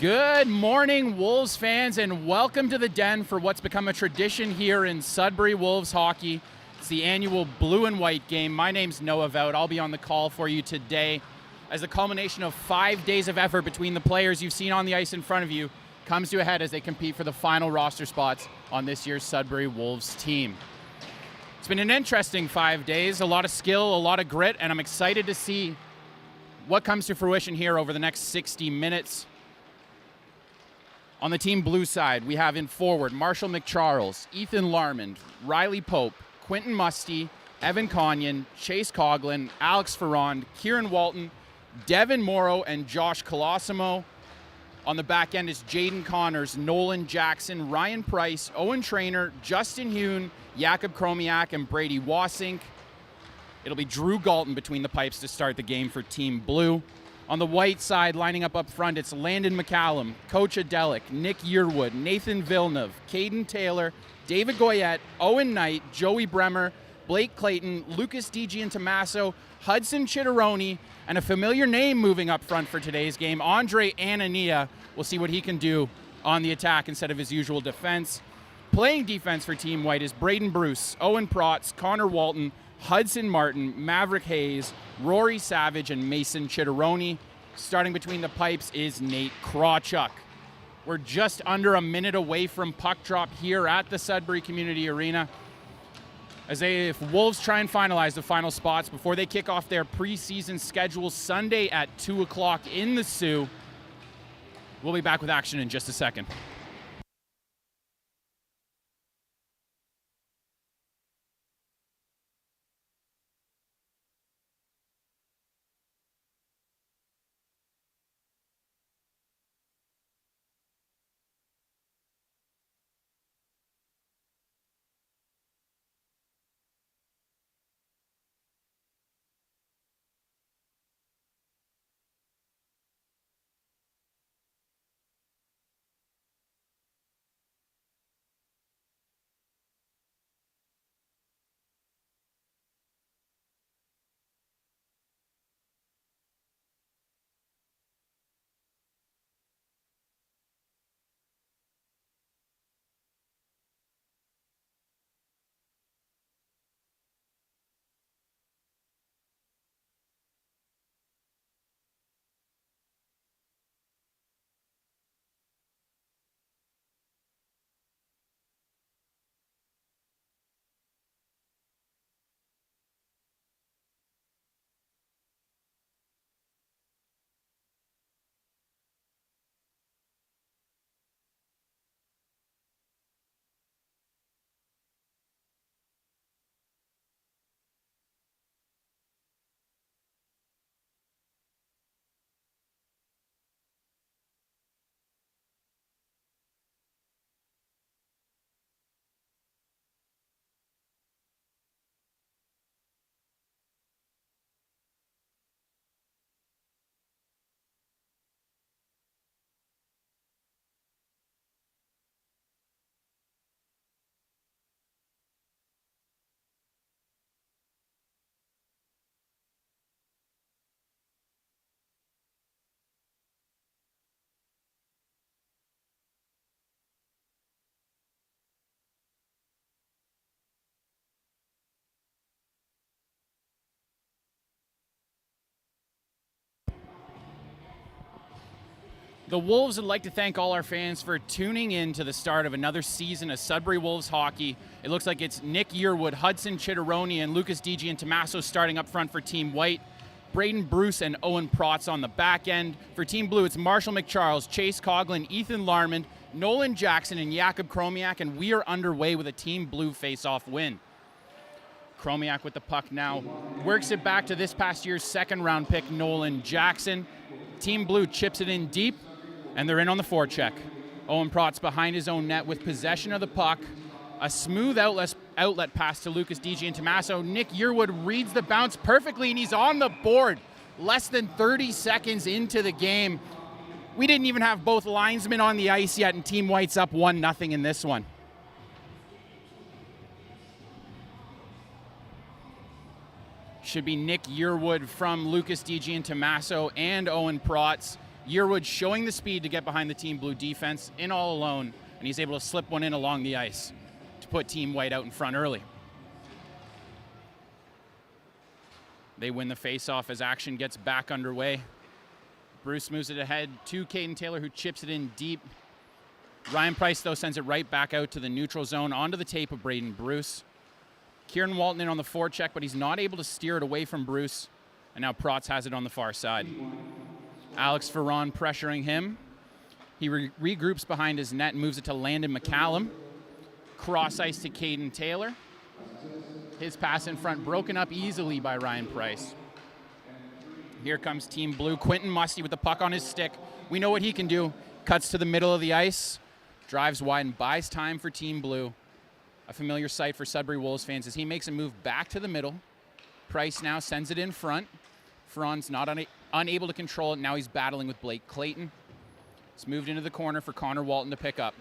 Good morning, Wolves fans, and welcome to the Den for what's become a tradition here in Sudbury Wolves hockey. It's the annual blue and white game. My name's Noah Vout. I'll be on the call for you today as the culmination of 5 days of effort between the players you've seen on the ice in front of you comes to a head as they compete for the final roster spots on this year's Sudbury Wolves team. It's been an interesting 5 days, a lot of skill, a lot of grit, and I'm excited to see what comes to fruition here over the next 60 minutes. On the Team Blue side, we have in forward Marshall McCharles, Ethan Larmond, Riley Pope, Quentin Musty, Evan Conyon, Chase Coughlin, Alex Ferrand, Kieran Walton, Devin Morrow, and Josh Colosimo. On the back end is Jaden Connors, Nolan Jackson, Ryan Price, Owen Traynor, Justin Hune, Jakub Kromiak, and Brady Wasink. It'll be Drew Galton between the pipes to start the game for Team Blue. On the white side, lining up front, it's Landon McCallum, Coach Adelic, Nick Yearwood, Nathan Villeneuve, Caden Taylor, David Goyette, Owen Knight, Joey Bremer, Blake Clayton, Lucas DiGiantomasso, Hudson Chitteroni, and a familiar name moving up front for today's game, Andre Anania. We'll see what he can do on the attack instead of his usual defense. Playing defense for Team White is Braden Bruce, Owen Protz, Connor Walton, Hudson Martin, Maverick Hayes, Rory Savage, and Mason Chitteroni. Starting between the pipes is Nate Krawchuk. We're just under a minute away from puck drop here at the Sudbury Community Arena. If Wolves try and finalize the final spots before they kick off their preseason schedule Sunday at 2 o'clock in the Sioux. We'll be back with action in just a second. The Wolves would like to thank all our fans for tuning in to the start of another season of Sudbury Wolves hockey. It looks like it's Nick Yearwood, Hudson Chitteroni, and Lucas DiGiantomasso starting up front for Team White. Braden Bruce and Owen Protz on the back end. For Team Blue, it's Marshall McCharles, Chase Coughlin, Ethan Larmond, Nolan Jackson, and Jakub Kromiak, and we are underway with a Team Blue face-off win. Kromiak with the puck now works it back to this past year's second-round pick, Nolan Jackson. Team Blue chips it in deep, and they're in on the forecheck. Owen Protz behind his own net with possession of the puck. A smooth outlet pass to Lucas DiGiantomasso. Nick Yearwood reads the bounce perfectly, and he's on the board. Less than 30 seconds into the game. We didn't even have both linesmen on the ice yet, and Team White's up 1-0 in this one. Should be Nick Yearwood from Lucas DiGiantomasso and Owen Protz. Yearwood showing the speed to get behind the Team Blue defense in all alone, and he's able to slip one in along the ice to put Team White out in front early. They win the faceoff as action gets back underway. Bruce moves it ahead to Caden Taylor, who chips it in deep. Ryan Price, though, sends it right back out to the neutral zone onto the tape of Braden Bruce. Kieran Walton in on the forecheck, but he's not able to steer it away from Bruce. And now Protz has it on the far side. Alex Ferron pressuring him. He regroups behind his net and moves it to Landon McCallum. Cross ice to Caden Taylor. His pass in front broken up easily by Ryan Price. Here comes Team Blue. Quentin Musty with the puck on his stick. We know what he can do. Cuts to the middle of the ice. Drives wide and buys time for Team Blue. A familiar sight for Sudbury Wolves fans as he makes a move back to the middle. Price now sends it in front. Ferron's not unable to control it. Now he's battling with Blake Clayton. It's moved into the corner for Connor Walton to pick up.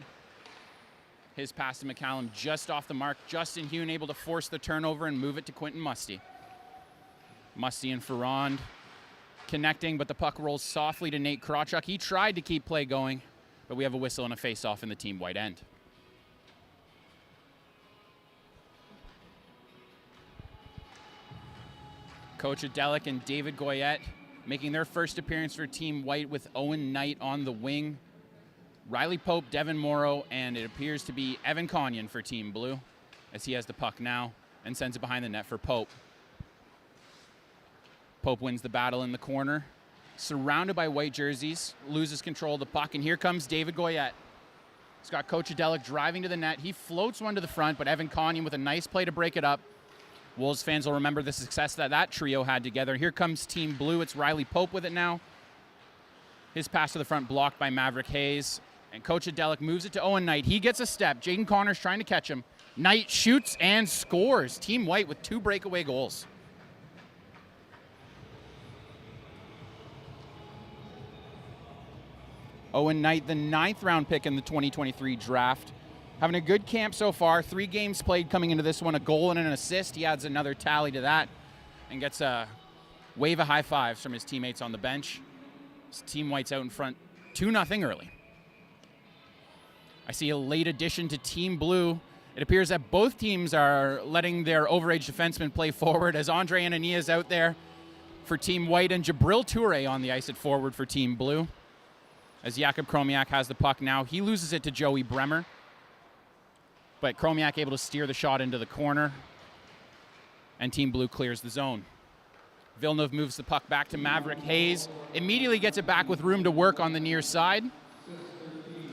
His pass to McCallum just off the mark. Justin Hune able to force the turnover and move it to Quentin Musty. Musty and Ferrand connecting, but the puck rolls softly to Nate Krawchuk. He tried to keep play going, but we have a whistle and a face-off in the Team White end. Coach Adelic and David Goyette making their first appearance for Team White with Owen Knight on the wing. Riley Pope, Devin Morrow, and it appears to be Evan Conyon for Team Blue as he has the puck now and sends it behind the net for Pope. Pope wins the battle in the corner. Surrounded by white jerseys, loses control of the puck, and here comes David Goyette. He's got Coach Adelic driving to the net. He floats one to the front, but Evan Conyon with a nice play to break it up. Wolves fans will remember the success that trio had together. Here comes Team Blue. It's Riley Pope with it now. His pass to the front blocked by Maverick Hayes. And Coach Adelic moves it to Owen Knight. He gets a step. Jaden Connors trying to catch him. Knight shoots and scores. Team White with 2 breakaway goals. Owen Knight, the 9th round pick in the 2023 draft. Having a good camp so far. 3 games played coming into this one, a goal and an assist. He adds another tally to that and gets a wave of high fives from his teammates on the bench. His Team White's out in front 2-0 early. I see a late addition to Team Blue. It appears that both teams are letting their overage defensemen play forward as Andre Anania is out there for Team White and Jabril Toure on the ice at forward for Team Blue. As Jakub Kromiak has the puck now, he loses it to Joey Bremer. But Kromiak able to steer the shot into the corner. And Team Blue clears the zone. Villeneuve moves the puck back to Maverick Hayes. Immediately gets it back with room to work on the near side.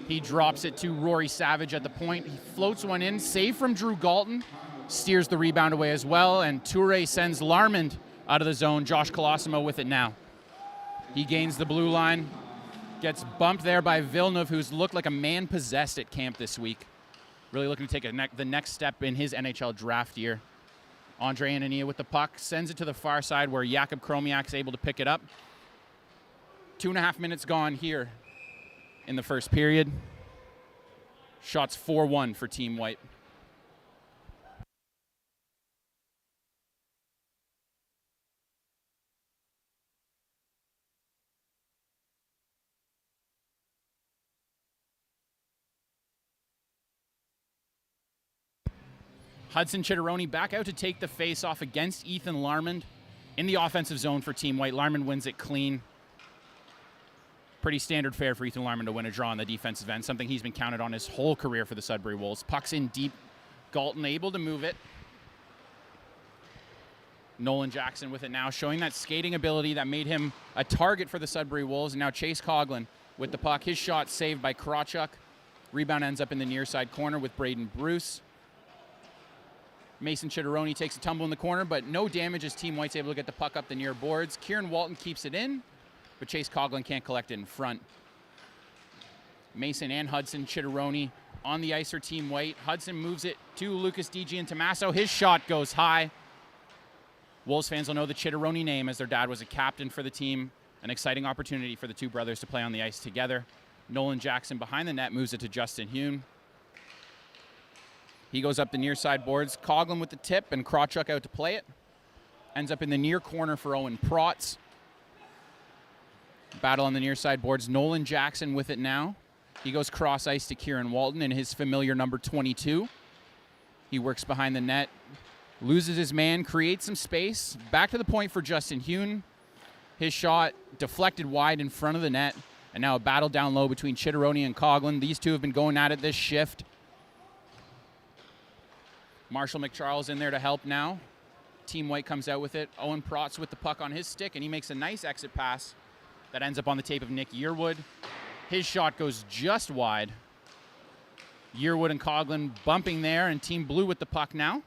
He drops it to Rory Savage at the point. He floats one in, save from Drew Galton. Steers the rebound away as well. And Toure sends Larmond out of the zone. Josh Colosimo with it now. He gains the blue line. Gets bumped there by Villeneuve, who's looked like a man possessed at camp this week. Really looking to take the next step in his NHL draft year. Andre Anania with the puck, sends it to the far side where Jakub Kromiak's able to pick it up. 2.5 minutes gone here in the first period. Shots 4-1 for Team White. Hudson Chitteroni back out to take the face-off against Ethan Larmond in the offensive zone for Team White. Larmond wins it clean. Pretty standard fare for Ethan Larmond to win a draw on the defensive end, something he's been counted on his whole career for the Sudbury Wolves. Puck's in deep. Galton able to move it. Nolan Jackson with it now, showing that skating ability that made him a target for the Sudbury Wolves. And now Chase Coughlin with the puck. His shot saved by Krawchuk. Rebound ends up in the near side corner with Braden Bruce. Mason Chitteroni takes a tumble in the corner, but no damage as Team White's able to get the puck up the near boards. Kieran Walton keeps it in, but Chase Coughlin can't collect it in front. Mason and Hudson Chitteroni on the ice for Team White. Hudson moves it to Lucas DiGiantomasso. His shot goes high. Wolves fans will know the Chitteroni name as their dad was a captain for the team. An exciting opportunity for the two brothers to play on the ice together. Nolan Jackson behind the net moves it to Justin Hune. He goes up the near side boards. Coughlin with the tip and Krawchuk out to play it. Ends up in the near corner for Owen Protz. Battle on the near side boards. Nolan Jackson with it now. He goes cross ice to Kieran Walton in his familiar number 22. He works behind the net, loses his man, creates some space. Back to the point for Justin Hune. His shot deflected wide in front of the net. And now a battle down low between Chitteroni and Coughlin. These two have been going at it this shift. Marshall McCharles in there to help now. Team White comes out with it. Owen Protz with the puck on his stick, and he makes a nice exit pass that ends up on the tape of Nick Yearwood. His shot goes just wide. Yearwood and Coughlin bumping there, and Team Blue with the puck now.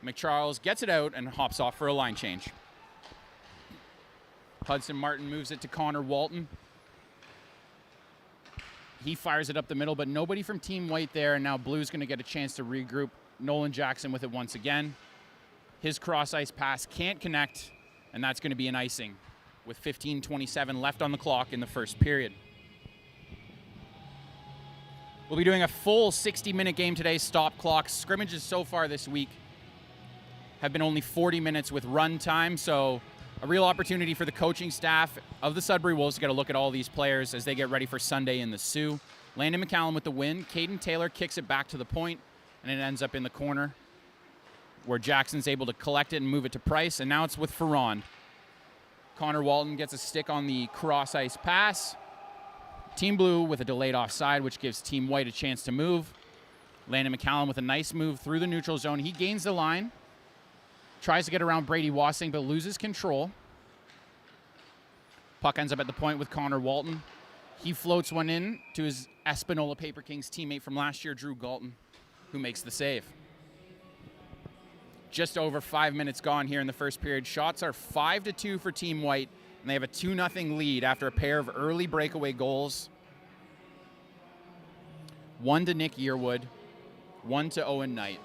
McCharles gets it out and hops off for a line change. Hudson Martin moves it to Connor Walton. He fires it up the middle, but nobody from Team White there, and now Blue's going to get a chance to regroup. Nolan Jackson with it once again. His cross-ice pass can't connect, and that's going to be an icing with 15:27 left on the clock in the first period. We'll be doing a full 60-minute game today, stop clock. Scrimmages so far this week have been only 40 minutes with run time, so a real opportunity for the coaching staff of the Sudbury Wolves to get a look at all these players as they get ready for Sunday in the Sioux. Landon McCallum with the win. Caden Taylor kicks it back to the point, and it ends up in the corner where Jackson's able to collect it and move it to Price, and now it's with Ferrand. Connor Walton gets a stick on the cross-ice pass. Team Blue with a delayed offside, which gives Team White a chance to move. Landon McCallum with a nice move through the neutral zone. He gains the line. Tries to get around Brady Wassing, but loses control. Puck ends up at the point with Connor Walton. He floats one in to his Espanola Paper Kings teammate from last year, Drew Galton, who makes the save. Just over 5 minutes gone here in the first period. Shots are 5-2 for Team White, and they have a 2-0 lead after a pair of early breakaway goals. One to Nick Yearwood, one to Owen Knight.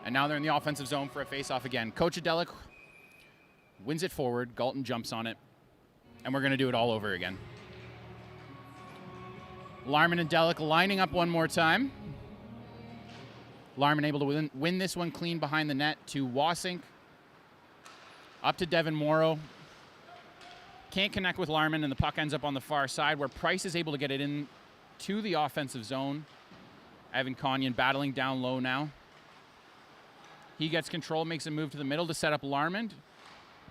And now they're in the offensive zone for a face-off again. Coach Adelic wins it forward. Galton jumps on it. And we're going to do it all over again. Larman and Delic lining up one more time. Larman able to win this one clean behind the net to Wassink. Up to Devin Morrow. Can't connect with Larman, and the puck ends up on the far side where Price is able to get it in to the offensive zone. Evan Conyon battling down low now. He gets control, makes a move to the middle to set up Larman.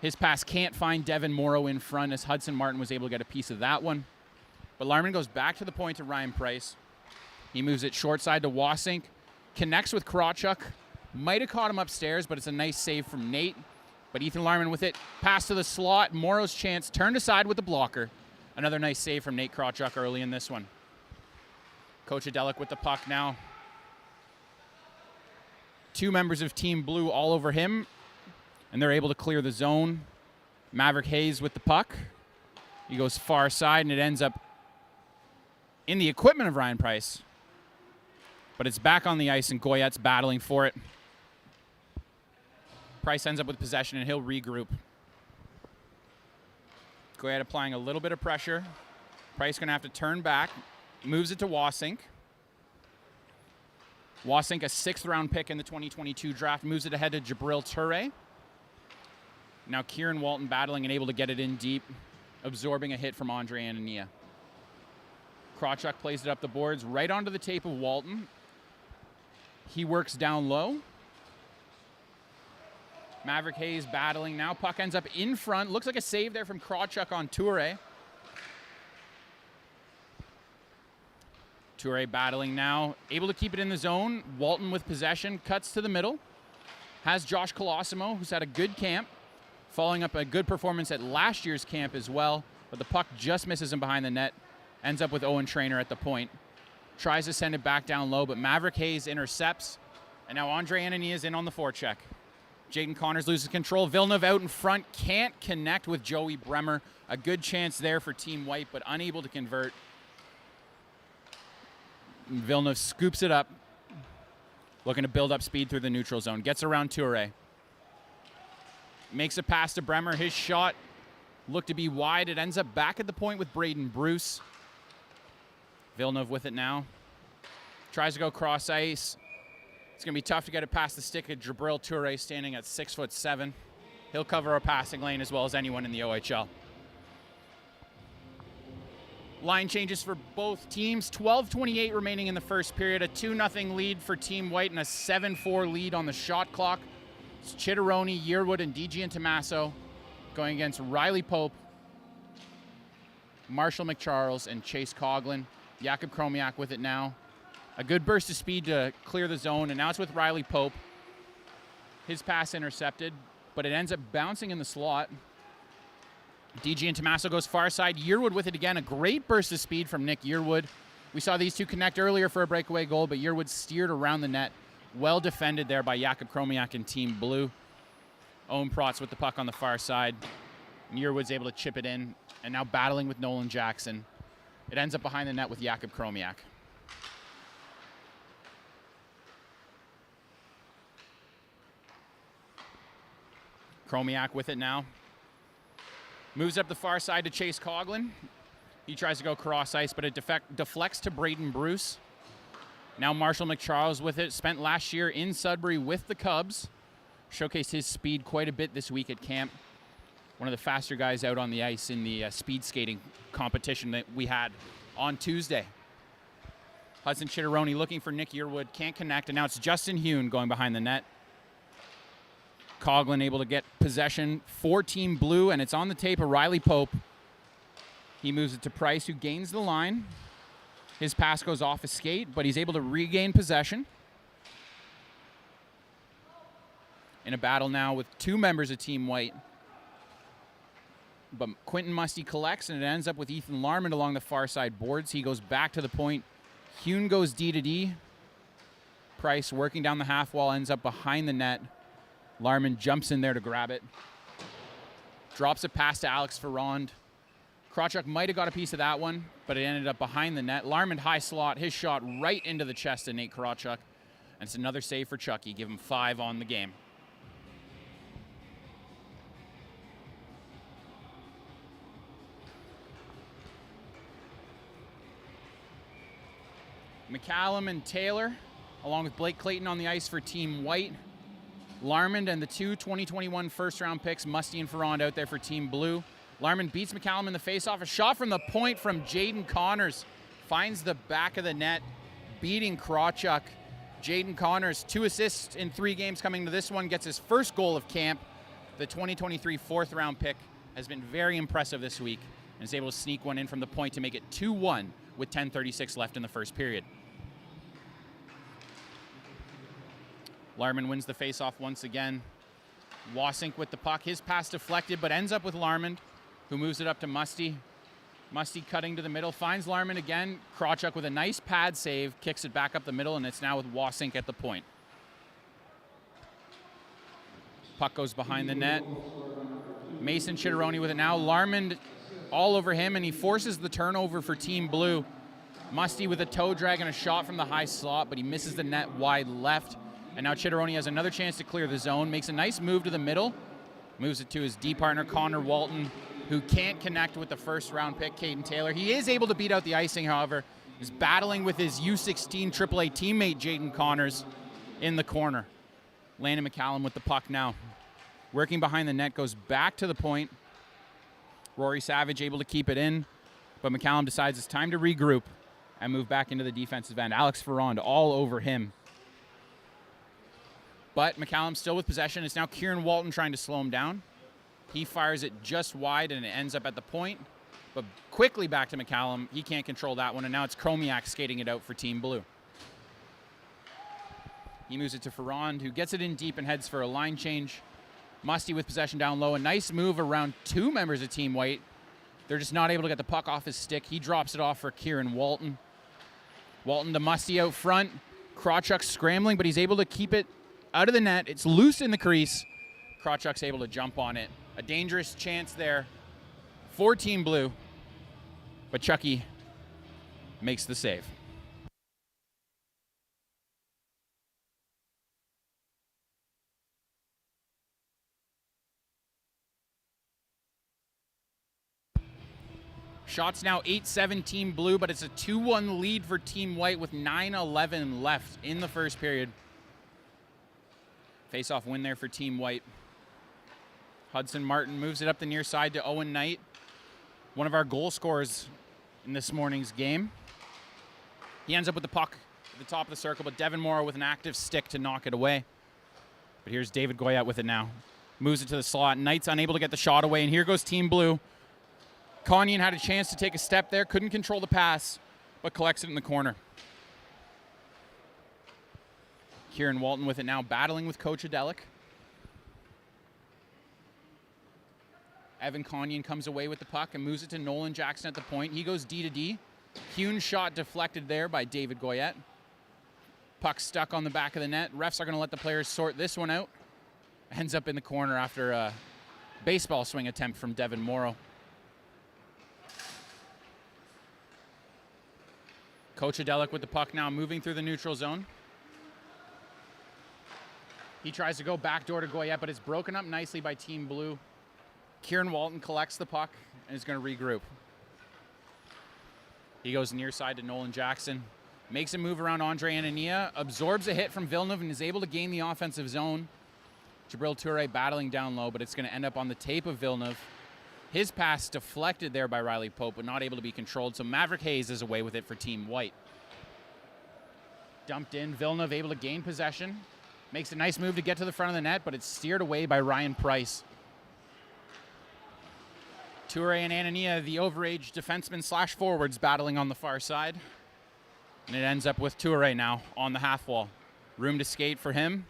His pass can't find Devin Morrow in front as Hudson Martin was able to get a piece of that one. But Larman goes back to the point to Ryan Price. He moves it short side to Wassink. Connects with Krawchuk. Might have caught him upstairs, but it's a nice save from Nate. But Ethan Larman with it. Pass to the slot. Morrow's chance. Turned aside with the blocker. Another nice save from Nate Krawchuk early in this one. Coach Adelic with the puck now. Two members of Team Blue all over him, and they're able to clear the zone. Maverick Hayes with the puck. He goes far side, and it ends up in the equipment of Ryan Price. But it's back on the ice, and Goyette's battling for it. Price ends up with possession, and he'll regroup. Goyette applying a little bit of pressure. Price going to have to turn back. Moves it to Wassink. Wassink, a 6th-round pick in the 2022 draft, moves it ahead to Jabril Toure. Now Kieran Walton battling and able to get it in deep, absorbing a hit from Andre Anania. Krawchuk plays it up the boards right onto the tape of Walton. He works down low. Maverick Hayes battling now. Puck ends up in front. Looks like a save there from Krawchuk on Toure. Toure battling now. Able to keep it in the zone. Walton with possession. Cuts to the middle. Has Josh Colosimo, who's had a good camp. Following up a good performance at last year's camp as well. But the puck just misses him behind the net. Ends up with Owen Traynor at the point. Tries to send it back down low, but Maverick Hayes intercepts. And now Andre Anania is in on the forecheck. Jaden Connors loses control. Villeneuve out in front. Can't connect with Joey Bremer. A good chance there for Team White, but unable to convert. Villeneuve scoops it up. Looking to build up speed through the neutral zone. Gets around Toure. Makes a pass to Bremer. His shot looked to be wide. It ends up back at the point with Braden Bruce. Villeneuve with it now. Tries to go cross ice. It's going to be tough to get it past the stick of Jabril Toure, standing at 6'7". He'll cover a passing lane as well as anyone in the OHL. Line changes for both teams. 12:28 remaining in the first period. A 2-0 lead for Team White and a 7-4 lead on the shot clock. It's Chitteroni, Yearwood, and DG and Tommaso going against Riley Pope, Marshall McCharles, and Chase Coughlin. Jakub Kromiak with it now. A good burst of speed to clear the zone, and now it's with Riley Pope. His pass intercepted, but it ends up bouncing in the slot. DG and Tommaso goes far side. Yearwood with it again. A great burst of speed from Nick Yearwood. We saw these two connect earlier for a breakaway goal, but Yearwood steered around the net. Well defended there by Jakub Kromiak and Team Blue. Owen Protz with the puck on the far side. And Yearwood's able to chip it in, and now battling with Nolan Jackson. It ends up behind the net with Jakub Kromiak. Kromiak with it now. Moves up the far side to Chase Coughlin. He tries to go cross ice, but it deflects to Braden Bruce. Now Marshall McCharles with it. Spent last year in Sudbury with the Cubs. Showcased his speed quite a bit this week at camp. One of the faster guys out on the ice in the speed skating competition that we had on Tuesday. Hudson Chitteroni looking for Nick Yearwood. Can't connect, and now it's Justin Hune going behind the net. Coughlin able to get possession for Team Blue, and it's on the tape of Riley Pope. He moves it to Price, who gains the line. His pass goes off his skate, but he's able to regain possession. In a battle now with two members of Team White. But Quentin Musty collects, and it ends up with Ethan Larmond along the far side boards. He goes back to the point. Hune goes D to D. Price working down the half wall, ends up behind the net. Larmond jumps in there to grab it. Drops a pass to Alex Ferrand. Krawchuk might have got a piece of that one, but it ended up behind the net. Larmond high slot, his shot right into the chest of Nate Krawchuk. And it's another save for Chucky. Give him 5 on the game. McCallum and Taylor, along with Blake Clayton on the ice for Team White. Larmond and the two 2021 first-round picks, Musty and Ferrand, out there for Team Blue. Larmond beats McCallum in the face-off. A shot from the point from Jaden Connors. Finds the back of the net, beating Krawchuk. Jaden Connors, 2 assists in 3 games coming to this one, gets his first goal of camp. The 2023 fourth-round pick has been very impressive this week and is able to sneak one in from the point to make it 2-1 with 10:36 left in the first period. Larmond wins the faceoff once again. Wasink with the puck. His pass deflected, but ends up with Larmond, who moves it up to Musty. Musty cutting to the middle, finds Larmond again. Krawchuk with a nice pad save, kicks it back up the middle, and it's now with Wasink at the point. Puck goes behind the net. Mason Chitteroni with it now. Larmond all over him, and he forces the turnover for Team Blue. Musty with a toe drag and a shot from the high slot, but he misses the net wide left. And now Chitteroni has another chance to clear the zone, makes a nice move to the middle, moves it to his D partner, Connor Walton, who can't connect with the first-round pick, Caden Taylor. He is able to beat out the icing, however. He's battling with his U16 AAA teammate, Jaden Connors, in the corner. Landon McCallum with the puck now. Working behind the net, goes back to the point. Rory Savage able to keep it in, but McCallum decides it's time to regroup and move back into the defensive end. Alex Ferrand all over him. But McCallum still with possession. It's now Kieran Walton trying to slow him down. He fires it just wide, and it ends up at the point. But quickly back to McCallum. He can't control that one, and now it's Kromiak skating it out for Team Blue. He moves it to Ferrand, who gets it in deep and heads for a line change. Musty with possession down low. A nice move around 2 members of Team White. They're just not able to get the puck off his stick. He drops it off for Kieran Walton. Walton to Musty out front. Krawchuk scrambling, but he's able to keep it out of the net. It's loose in the crease. Krawchuk's able to jump on it. A dangerous chance there for Team Blue, but Chucky makes the save. Shots now 8-7 Team Blue, but it's a 2-1 lead for Team White with 9:11 left in the first period. Face-off win there for Team White. Hudson Martin moves it up the near side to Owen Knight. One of our goal scorers in this morning's game. He ends up with the puck at the top of the circle, but Devin Morrow with an active stick to knock it away. But here's David Goyette with it now. Moves it to the slot. Knight's unable to get the shot away, and here goes Team Blue. Konyan had a chance to take a step there, couldn't control the pass, but collects it in the corner. Kieran Walton with it now, battling with Coach Adelic. Evan Konyan comes away with the puck and moves it to Nolan Jackson at the point. He goes D to D. Huge shot deflected there by David Goyette. Puck stuck on the back of the net. Refs are going to let the players sort this one out. Ends up in the corner after a baseball swing attempt from Devin Morrow. Coach Adelic with the puck now, moving through the neutral zone. He tries to go backdoor to Goyette, but it's broken up nicely by Team Blue. Kieran Walton collects the puck and is going to regroup. He goes near side to Nolan Jackson. Makes a move around Andre Anania, absorbs a hit from Villeneuve and is able to gain the offensive zone. Jabril Toure battling down low, but it's going to end up on the tape of Villeneuve. His pass deflected there by Riley Pope, but not able to be controlled, so Maverick Hayes is away with it for Team White. Dumped in, Villeneuve able to gain possession. Makes a nice move to get to the front of the net, but it's steered away by Ryan Price. Toure and Anania, the overage defenseman / forwards, battling on the far side. And it ends up with Toure now on the half wall. Room to skate for him.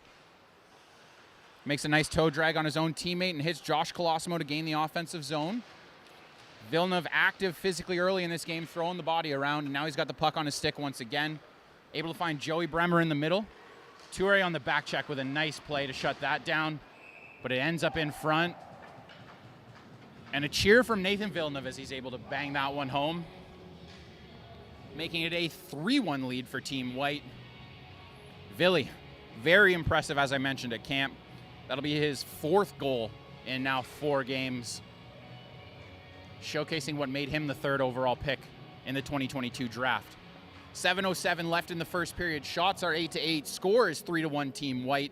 Makes a nice toe drag on his own teammate and hits Josh Colosimo to gain the offensive zone. Villeneuve active physically early in this game, throwing the body around, and now he's got the puck on his stick once again. Able to find Joey Bremer in the middle. Toure on the back check with a nice play to shut that down, but it ends up in front. And a cheer from Nathan Villeneuve as he's able to bang that one home, making it a 3-1 lead for Team White. Villy, very impressive, as I mentioned, at camp. That'll be his 4th goal in now 4 games, showcasing what made him the 3rd overall pick in the 2022 draft. 7:07 left in the first period. Shots are 8-8. Score is 3-1 Team White.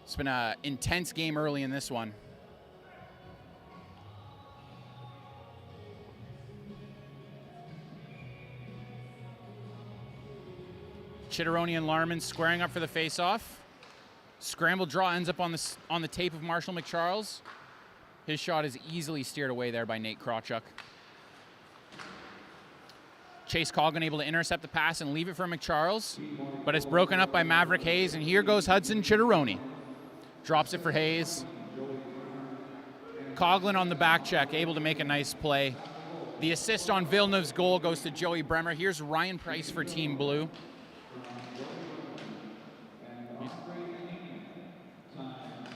It's been an intense game early in this one. Chitteroni and Larman squaring up for the face-off. Scramble draw ends up on the tape of Marshall McCharles. His shot is easily steered away there by Nate Krawchuk. Chase Coughlin able to intercept the pass and leave it for McCharles, but it's broken up by Maverick Hayes, and here goes Hudson Chitteroni. Drops it for Hayes. Coughlin on the back check, able to make a nice play. The assist on Villeneuve's goal goes to Joey Bremer. Here's Ryan Price for Team Blue.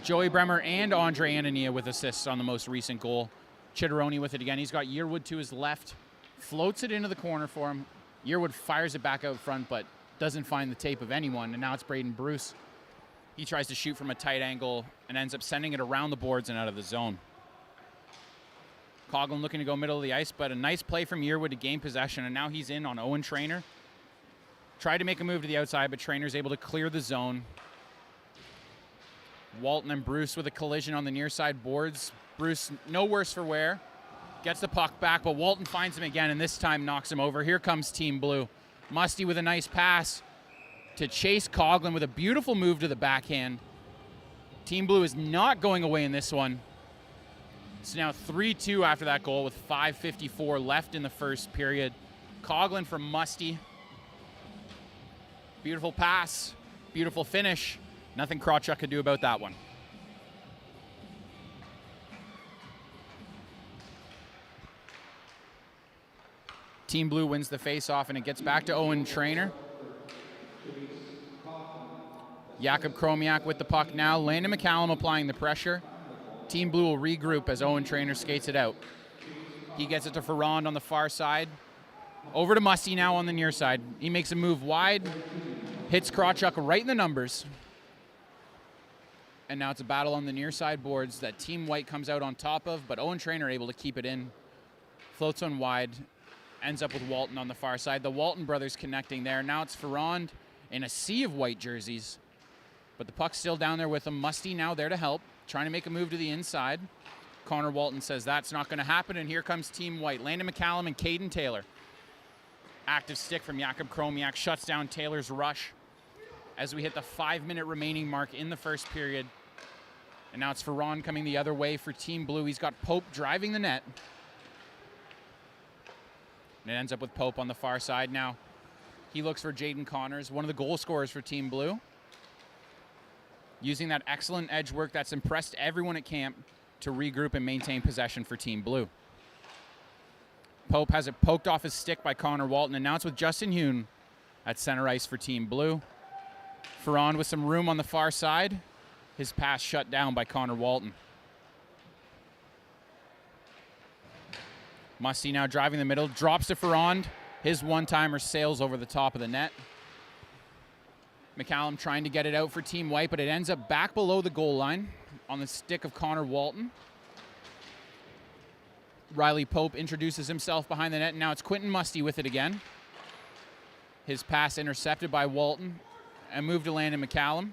Joey Bremer and Andre Anania with assists on the most recent goal. Chitteroni with it again. He's got Yearwood to his left. Floats it into the corner for him. Yearwood fires it back out front, but doesn't find the tape of anyone. And now it's Braden Bruce. He tries to shoot from a tight angle and ends up sending it around the boards and out of the zone. Coughlin looking to go middle of the ice, but a nice play from Yearwood to gain possession. And now he's in on Owen Traynor. Tried to make a move to the outside, but Trainor's able to clear the zone. Walton and Bruce with a collision on the near side boards. Bruce, no worse for wear. Gets the puck back, but Walton finds him again, and this time knocks him over. Here comes Team Blue. Musty with a nice pass to Chase Coughlin with a beautiful move to the backhand. Team Blue is not going away in this one. It's now 3-2 after that goal with 5:54 left in the first period. Coughlin from Musty. Beautiful pass, beautiful finish. Nothing Krawchuk could do about that one. Team Blue wins the face-off, and it gets back to Owen Traynor. Jakub Kromiak with the puck now. Landon McCallum applying the pressure. Team Blue will regroup as Owen Traynor skates it out. He gets it to Ferrand on the far side. Over to Musty now on the near side. He makes a move wide. Hits Krawchuk right in the numbers. And now it's a battle on the near side boards that Team White comes out on top of, but Owen Traynor able to keep it in. Floats one wide. Ends up with Walton on the far side. The Walton brothers connecting there. Now it's Ferrand in a sea of white jerseys. But the puck's still down there with him. Musty now there to help. Trying to make a move to the inside. Connor Walton says that's not going to happen, and here comes Team White. Landon McCallum and Caden Taylor. Active stick from Jakub Kromiak shuts down Taylor's rush as we hit the 5-minute remaining mark in the first period. And now it's Ferron coming the other way for Team Blue. He's got Pope driving the net. And it ends up with Pope on the far side now. He looks for Jaden Connors, one of the goal scorers for Team Blue. Using that excellent edge work that's impressed everyone at camp to regroup and maintain possession for Team Blue. Pope has it poked off his stick by Connor Walton, and now it's with Justin Hune at center ice for Team Blue. Ferron with some room on the far side. His pass shut down by Connor Walton. Musty now driving the middle, drops to Ferron. His one-timer sails over the top of the net. McCallum trying to get it out for Team White, but it ends up back below the goal line on the stick of Connor Walton. Riley Pope introduces himself behind the net, and now it's Quentin Musty with it again. His pass intercepted by Walton and moved to Landon McCallum.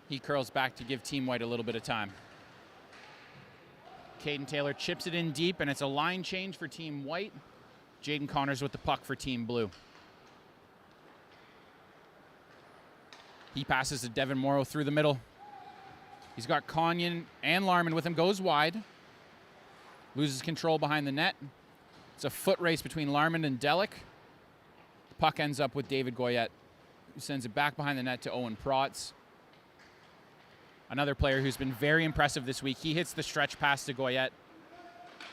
He curls back to give Team White a little bit of time. Caden Taylor chips it in deep, and it's a line change for Team White. Jaden Connors with the puck for Team Blue. He passes to Devin Morrow through the middle. He's got Conyon and Larman with him, goes wide. Loses control behind the net. It's a foot race between Larman and Delic. The puck ends up with David Goyette, who sends it back behind the net to Owen Protz. Another player who's been very impressive this week. He hits the stretch pass to Goyette.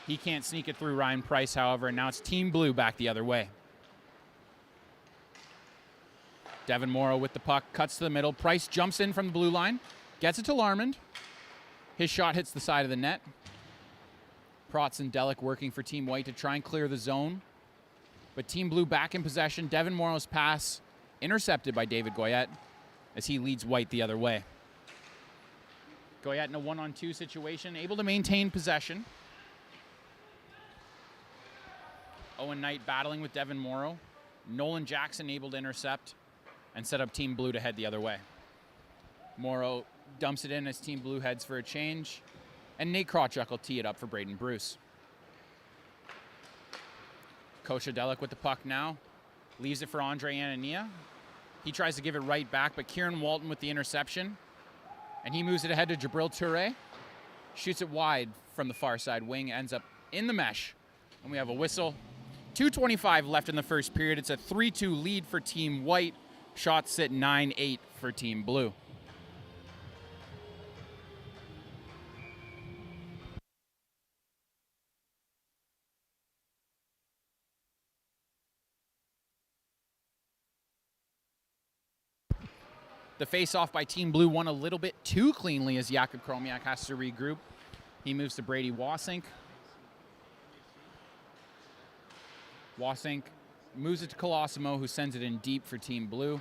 He can't sneak it through Ryan Price, however, and now it's Team Blue back the other way. Devin Morrow with the puck, cuts to the middle. Price jumps in from the blue line, gets it to Larmond. His shot hits the side of the net. Protz and Delic working for Team White to try and clear the zone. But Team Blue back in possession. Devin Morrow's pass intercepted by David Goyette as he leads White the other way. Goyette in a 1-on-2 situation, able to maintain possession. Owen Knight battling with Devin Morrow. Nolan Jackson able to intercept and set up Team Blue to head the other way. Morrow dumps it in as Team Blue heads for a change. And Nate Krawchuk will tee it up for Braden Bruce. Kosha Delic with the puck now. Leaves it for Andre Anania. He tries to give it right back, but Kieran Walton with the interception. And he moves it ahead to Jabril Toure. Shoots it wide from the far side wing. Ends up in the mesh. And we have a whistle. 2:25 left in the first period. It's a 3-2 lead for Team White. Shots sit 9-8 for Team Blue. The face-off by Team Blue won a little bit too cleanly as Jakub Kromiak has to regroup. He moves to Brady Wasink. Wasink moves it to Colosimo, who sends it in deep for Team Blue.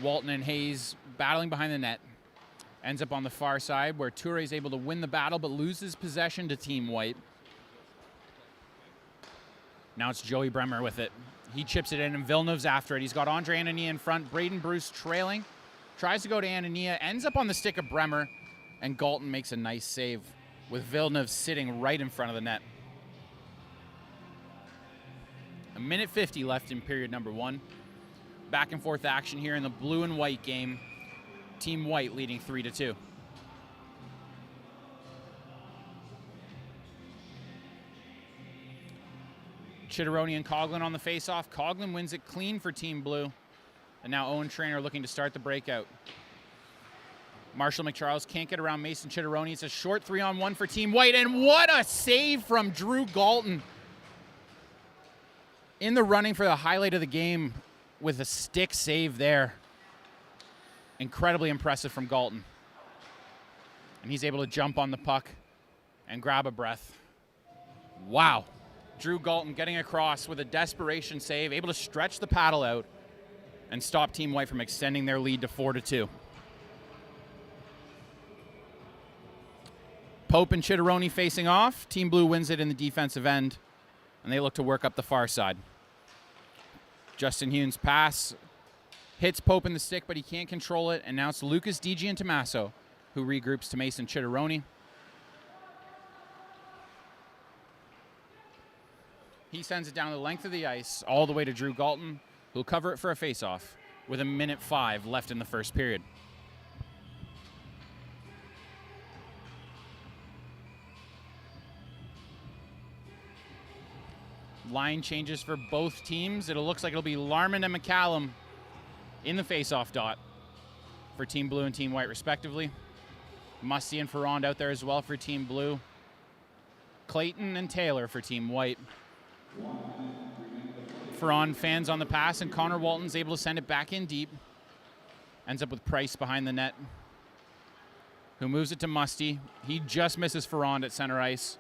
Walton and Hayes battling behind the net. Ends up on the far side where Toure is able to win the battle but loses possession to Team White. Now it's Joey Bremer with it. He chips it in and Villeneuve's after it. He's got Andre Anania in front. Braden Bruce trailing. Tries to go to Anania. Ends up on the stick of Bremer. And Galton makes a nice save with Villeneuve sitting right in front of the net. 1:50 left in period number 1. Back and forth action here in the blue and white game. Team White leading 3-2. Chitteroni and Coughlin on the face-off. Coughlin wins it clean for Team Blue. And now Owen Traynor looking to start the breakout. Marshall McCharles can't get around Mason Chitteroni. It's a short 3-on-1 for Team White. And what a save from Drew Galton. In the running for the highlight of the game with a stick save there. Incredibly impressive from Galton. And he's able to jump on the puck and grab a breath. Wow. Drew Galton getting across with a desperation save, able to stretch the paddle out and stop Team White from extending their lead to 4-2. Pope and Chitteroni facing off. Team Blue wins it in the defensive end, and they look to work up the far side. Justin Hune's pass hits Pope in the stick, but he can't control it, and now it's Lucas DiGiantomaso who regroups to Mason Chitteroni. He sends it down the length of the ice all the way to Drew Galton, who'll cover it for a face-off with 1:05 left in the first period. Line changes for both teams. It looks like it'll be Larman and McCallum in the face-off dot for Team Blue and Team White, respectively. Musty and Ferrand out there as well for Team Blue. Clayton and Taylor for Team White. Ferrand fans on the pass, and Connor Walton's able to send it back in deep. Ends up with Price behind the net, who moves it to Musty. He just misses Ferrand at center ice.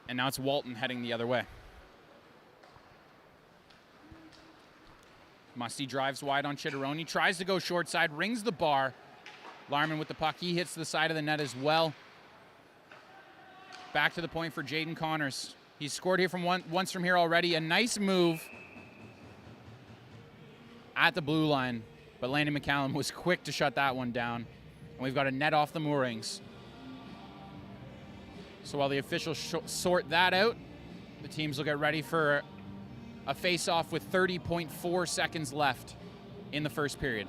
And now it's Walton heading the other way. Musty drives wide on Chitteroni, tries to go short side, rings the bar. Larman with the puck. He hits the side of the net as well. Back to the point for Jaden Connors. He's scored here from once from here already. A nice move at the blue line, but Landon McCallum was quick to shut that one down. And we've got a net off the moorings. So while the officials sort that out, the teams will get ready for a face-off with 30.4 seconds left in the first period.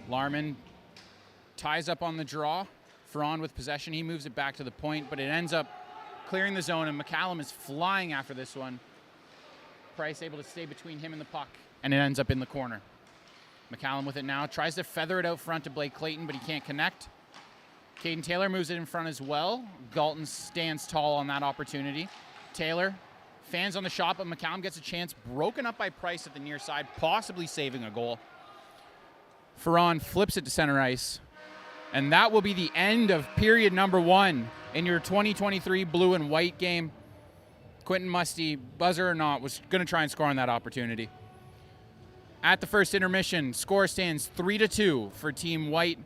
Larman ties up on the draw. Ferrand with possession. He moves it back to the point, but it ends up clearing the zone, and McCallum is flying after this one. Price able to stay between him and the puck, and it ends up in the corner. McCallum with it now. Tries to feather it out front to Blake Clayton, but he can't connect. Caden Taylor moves it in front as well. Galton stands tall on that opportunity. Taylor fans on the shot, but McCallum gets a chance. Broken up by Price at the near side, possibly saving a goal. Ferrand flips it to center ice. And that will be the end of period number 1 in your 2023 blue and white game. Quentin Musty, buzzer or not, was going to try and score on that opportunity. At the first intermission, score stands 3-2 for Team White.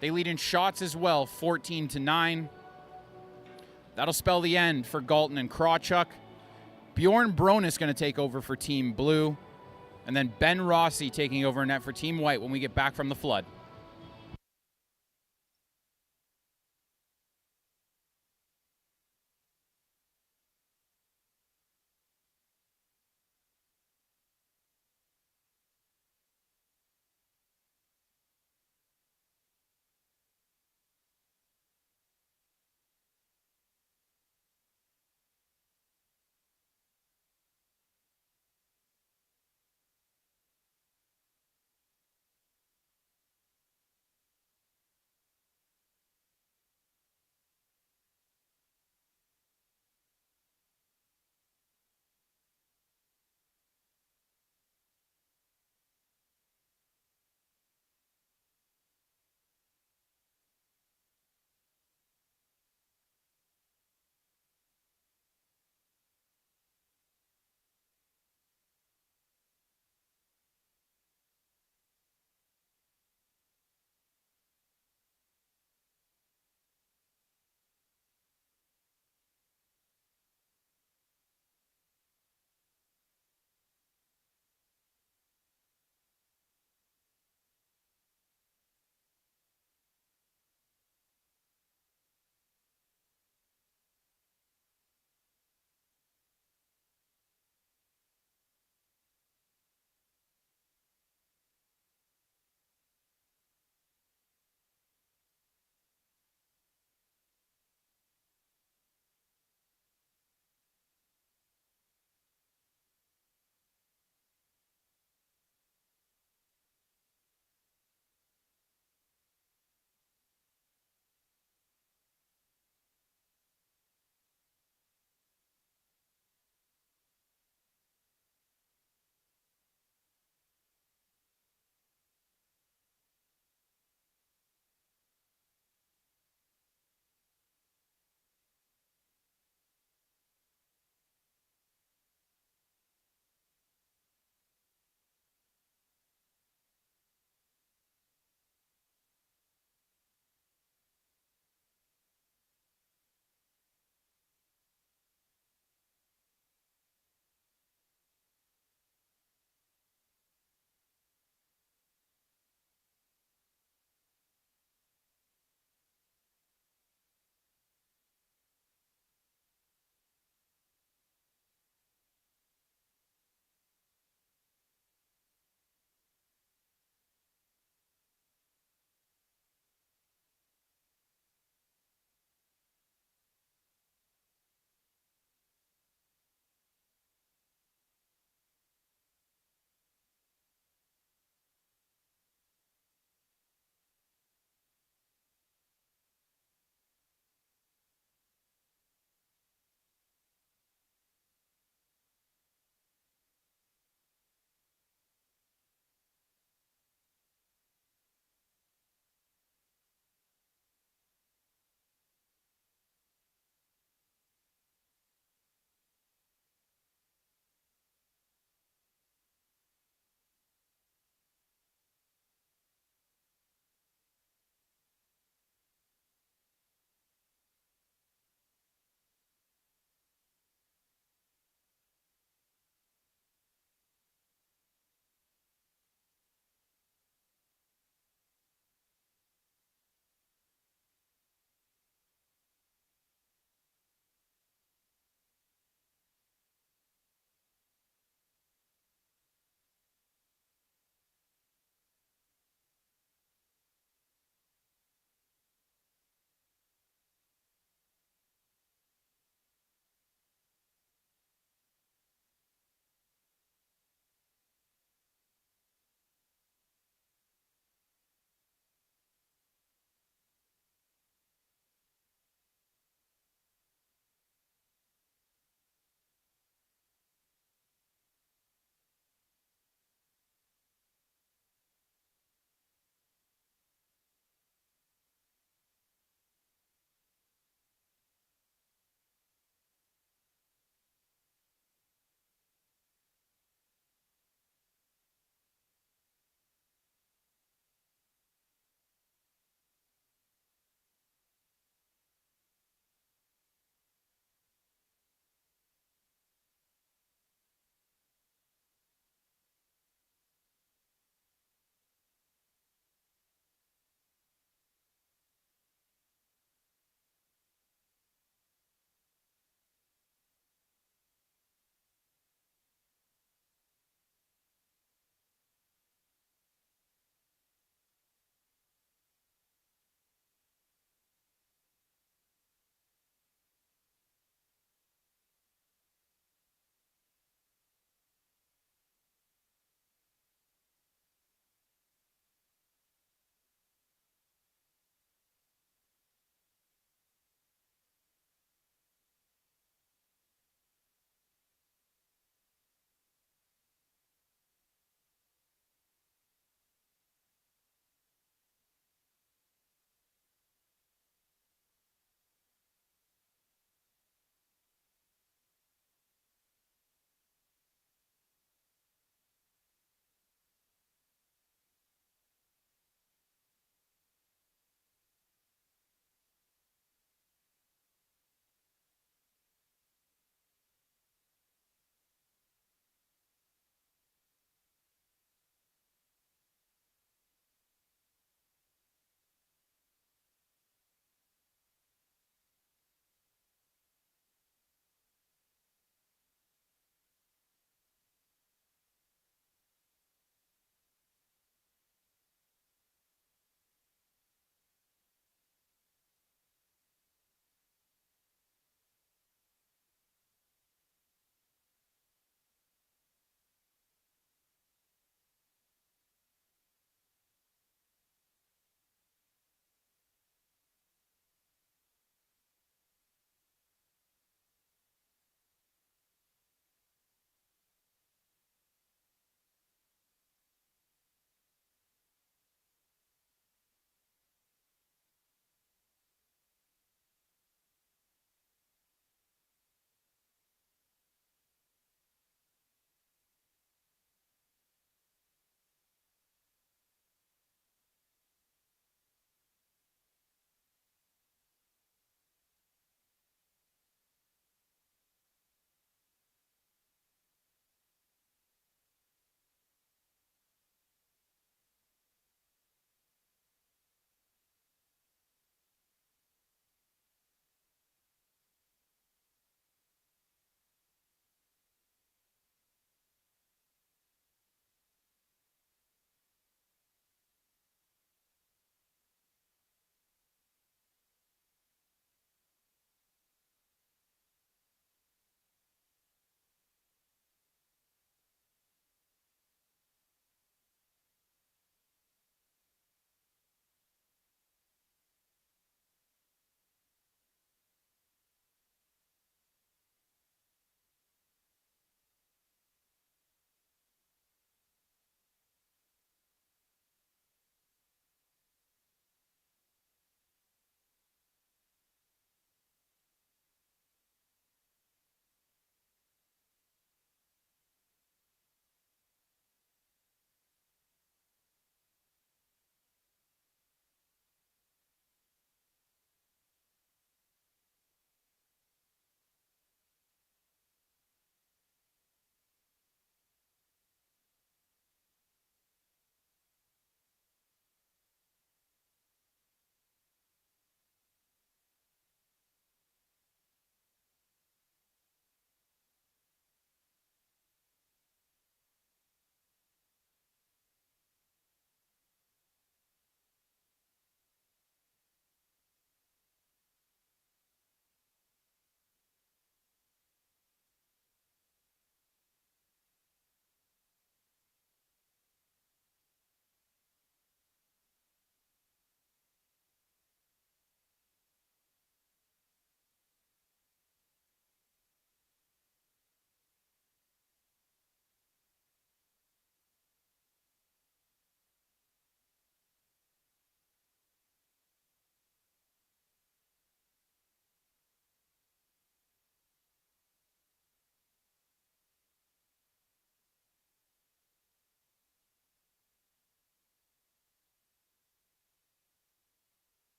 They lead in shots as well, 14-9. That'll spell the end for Galton and Krawchuk. Bjorn Bronis going to take over for Team Blue. And then Ben Rossi taking over net for Team White when we get back from the flood.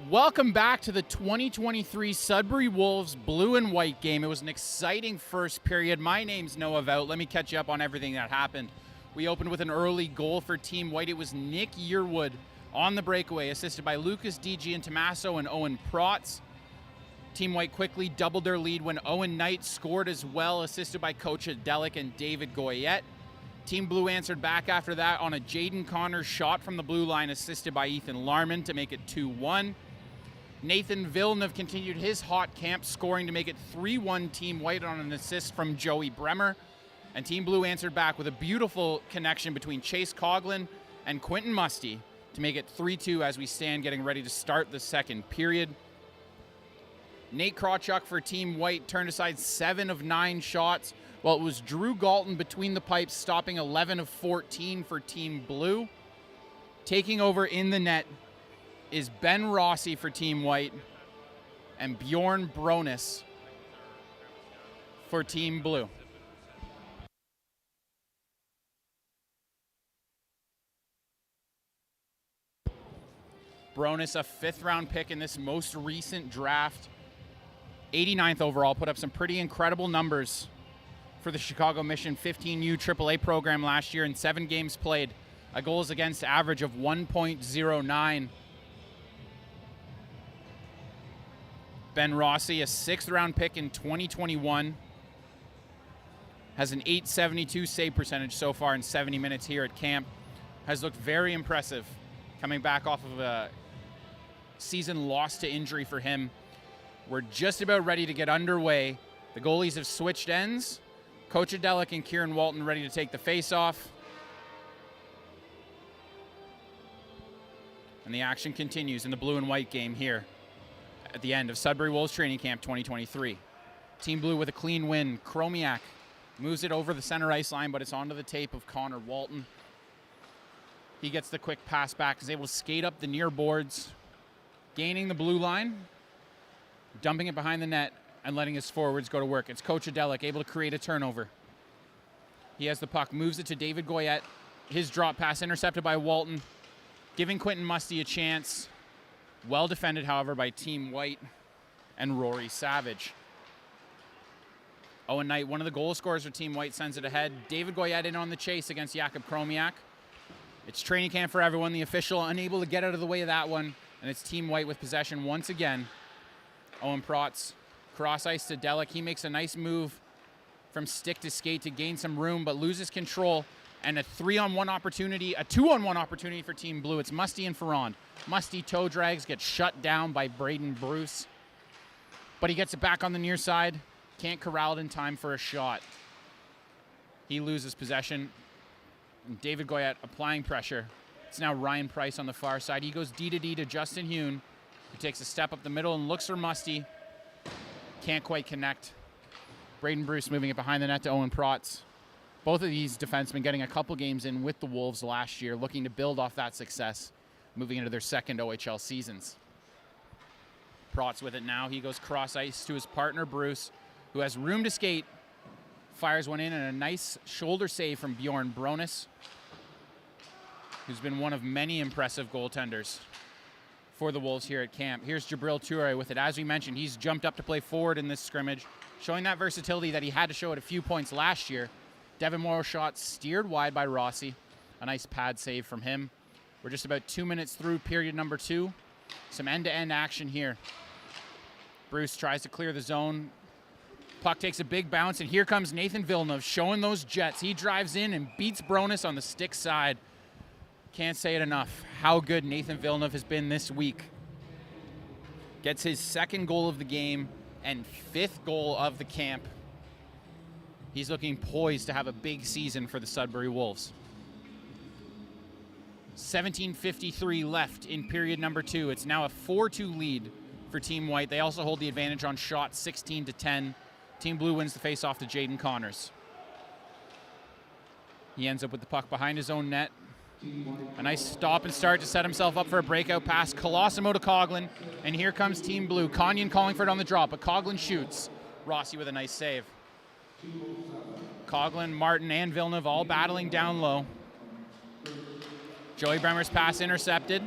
Welcome back to the 2023 Sudbury Wolves blue and white game. It was an exciting first period. My name's Noah Vout. Let me catch you up on everything that happened. We opened with an early goal for Team White. It was Nick Yearwood on the breakaway, assisted by Lucas DG and Tommaso and Owen Protz. Team White quickly doubled their lead when Owen Knight scored as well, assisted by Coach Adelic and David Goyette. Team Blue answered back after that on a Jaden Connors shot from the blue line, assisted by Ethan Larman to make it 2-1. Nathan Villeneuve continued his hot camp, scoring to make it 3-1 Team White on an assist from Joey Bremer. And Team Blue answered back with a beautiful connection between Chase Coughlin and Quentin Musty to make it 3-2 as we stand getting ready to start the second period. Nate Krawchuk for Team White turned aside 7 of 9 shots, while it was Drew Galton between the pipes, stopping 11 of 14 for Team Blue. Taking over in the net is Ben Rossi for Team White and Bjorn Bronis for Team Blue. Bronis, a 5th-round pick in this most recent draft, 89th overall, put up some pretty incredible numbers for the Chicago Mission 15U AAA program last year in 7 games played, a goals against average of 1.09. Ben Rossi, a 6th-round pick in 2021, has an .872 save percentage so far in 70 minutes here at camp. Has looked very impressive, coming back off of a season lost to injury for him. We're just about ready to get underway. The goalies have switched ends. Coach Adelic and Kieran Walton ready to take the face-off. And the action continues in the blue and white game here at the end of Sudbury Wolves Training Camp 2023. Team Blue with a clean win. Chromiak moves it over the center ice line, but it's onto the tape of Connor Walton. He gets the quick pass back, is able to skate up the near boards, gaining the blue line, dumping it behind the net, and letting his forwards go to work. It's Coach Adelic able to create a turnover. He has the puck, moves it to David Goyette. His drop pass intercepted by Walton, giving Quentin Musty a chance. Well defended, however, by Team White and Rory Savage. Owen Knight, one of the goal scorers for Team White, sends it ahead. David Goyette in on the chase against Jakub Chromiak. It's training camp for everyone. The official unable to get out of the way of that one. And it's Team White with possession once again. Owen Protz, cross ice to Delic. He makes a nice move from stick to skate to gain some room, but loses control. And a 3-on-1 opportunity, a 2-on-1 opportunity for Team Blue. It's Musty and Ferrand. Musty toe drags, gets shut down by Braden Bruce. But he gets it back on the near side. Can't corral it in time for a shot. He loses possession. And David Goyette applying pressure. It's now Ryan Price on the far side. He goes D-to-D to Justin Hune, who takes a step up the middle and looks for Musty. Can't quite connect. Braden Bruce moving it behind the net to Owen Protz. Both of these defensemen getting a couple games in with the Wolves last year, looking to build off that success, moving into their second OHL seasons. Protz with it now. He goes cross ice to his partner, Bruce, who has room to skate. Fires one in, and a nice shoulder save from Bjorn Bronis, who's been one of many impressive goaltenders for the Wolves here at camp. Here's Jabril Toure with it. As we mentioned, he's jumped up to play forward in this scrimmage, showing that versatility that he had to show at a few points last year. Devin Morrow shot steered wide by Rossi. A nice pad save from him. We're just about 2 minutes through period number 2. Some end-to-end action here. Bruce tries to clear the zone. Puck takes a big bounce, and here comes Nathan Villeneuve showing those jets. He drives in and beats Bronis on the stick side. Can't say it enough how good Nathan Villeneuve has been this week. Gets his 2nd goal of the game and 5th goal of the camp. He's looking poised to have a big season for the Sudbury Wolves. 17:53 left in period number 2. It's now a 4-2 lead for Team White. They also hold the advantage on shots, 16-10. Team Blue wins the face-off to Jaden Connors. He ends up with the puck behind his own net. A nice stop and start to set himself up for a breakout pass. Colosimo to Coughlin, and here comes Team Blue. Conyon calling for it on the drop, but Coughlin shoots. Rossi with a nice save. Coughlin, Martin, and Villeneuve all battling down low. Joey Bremer's pass intercepted.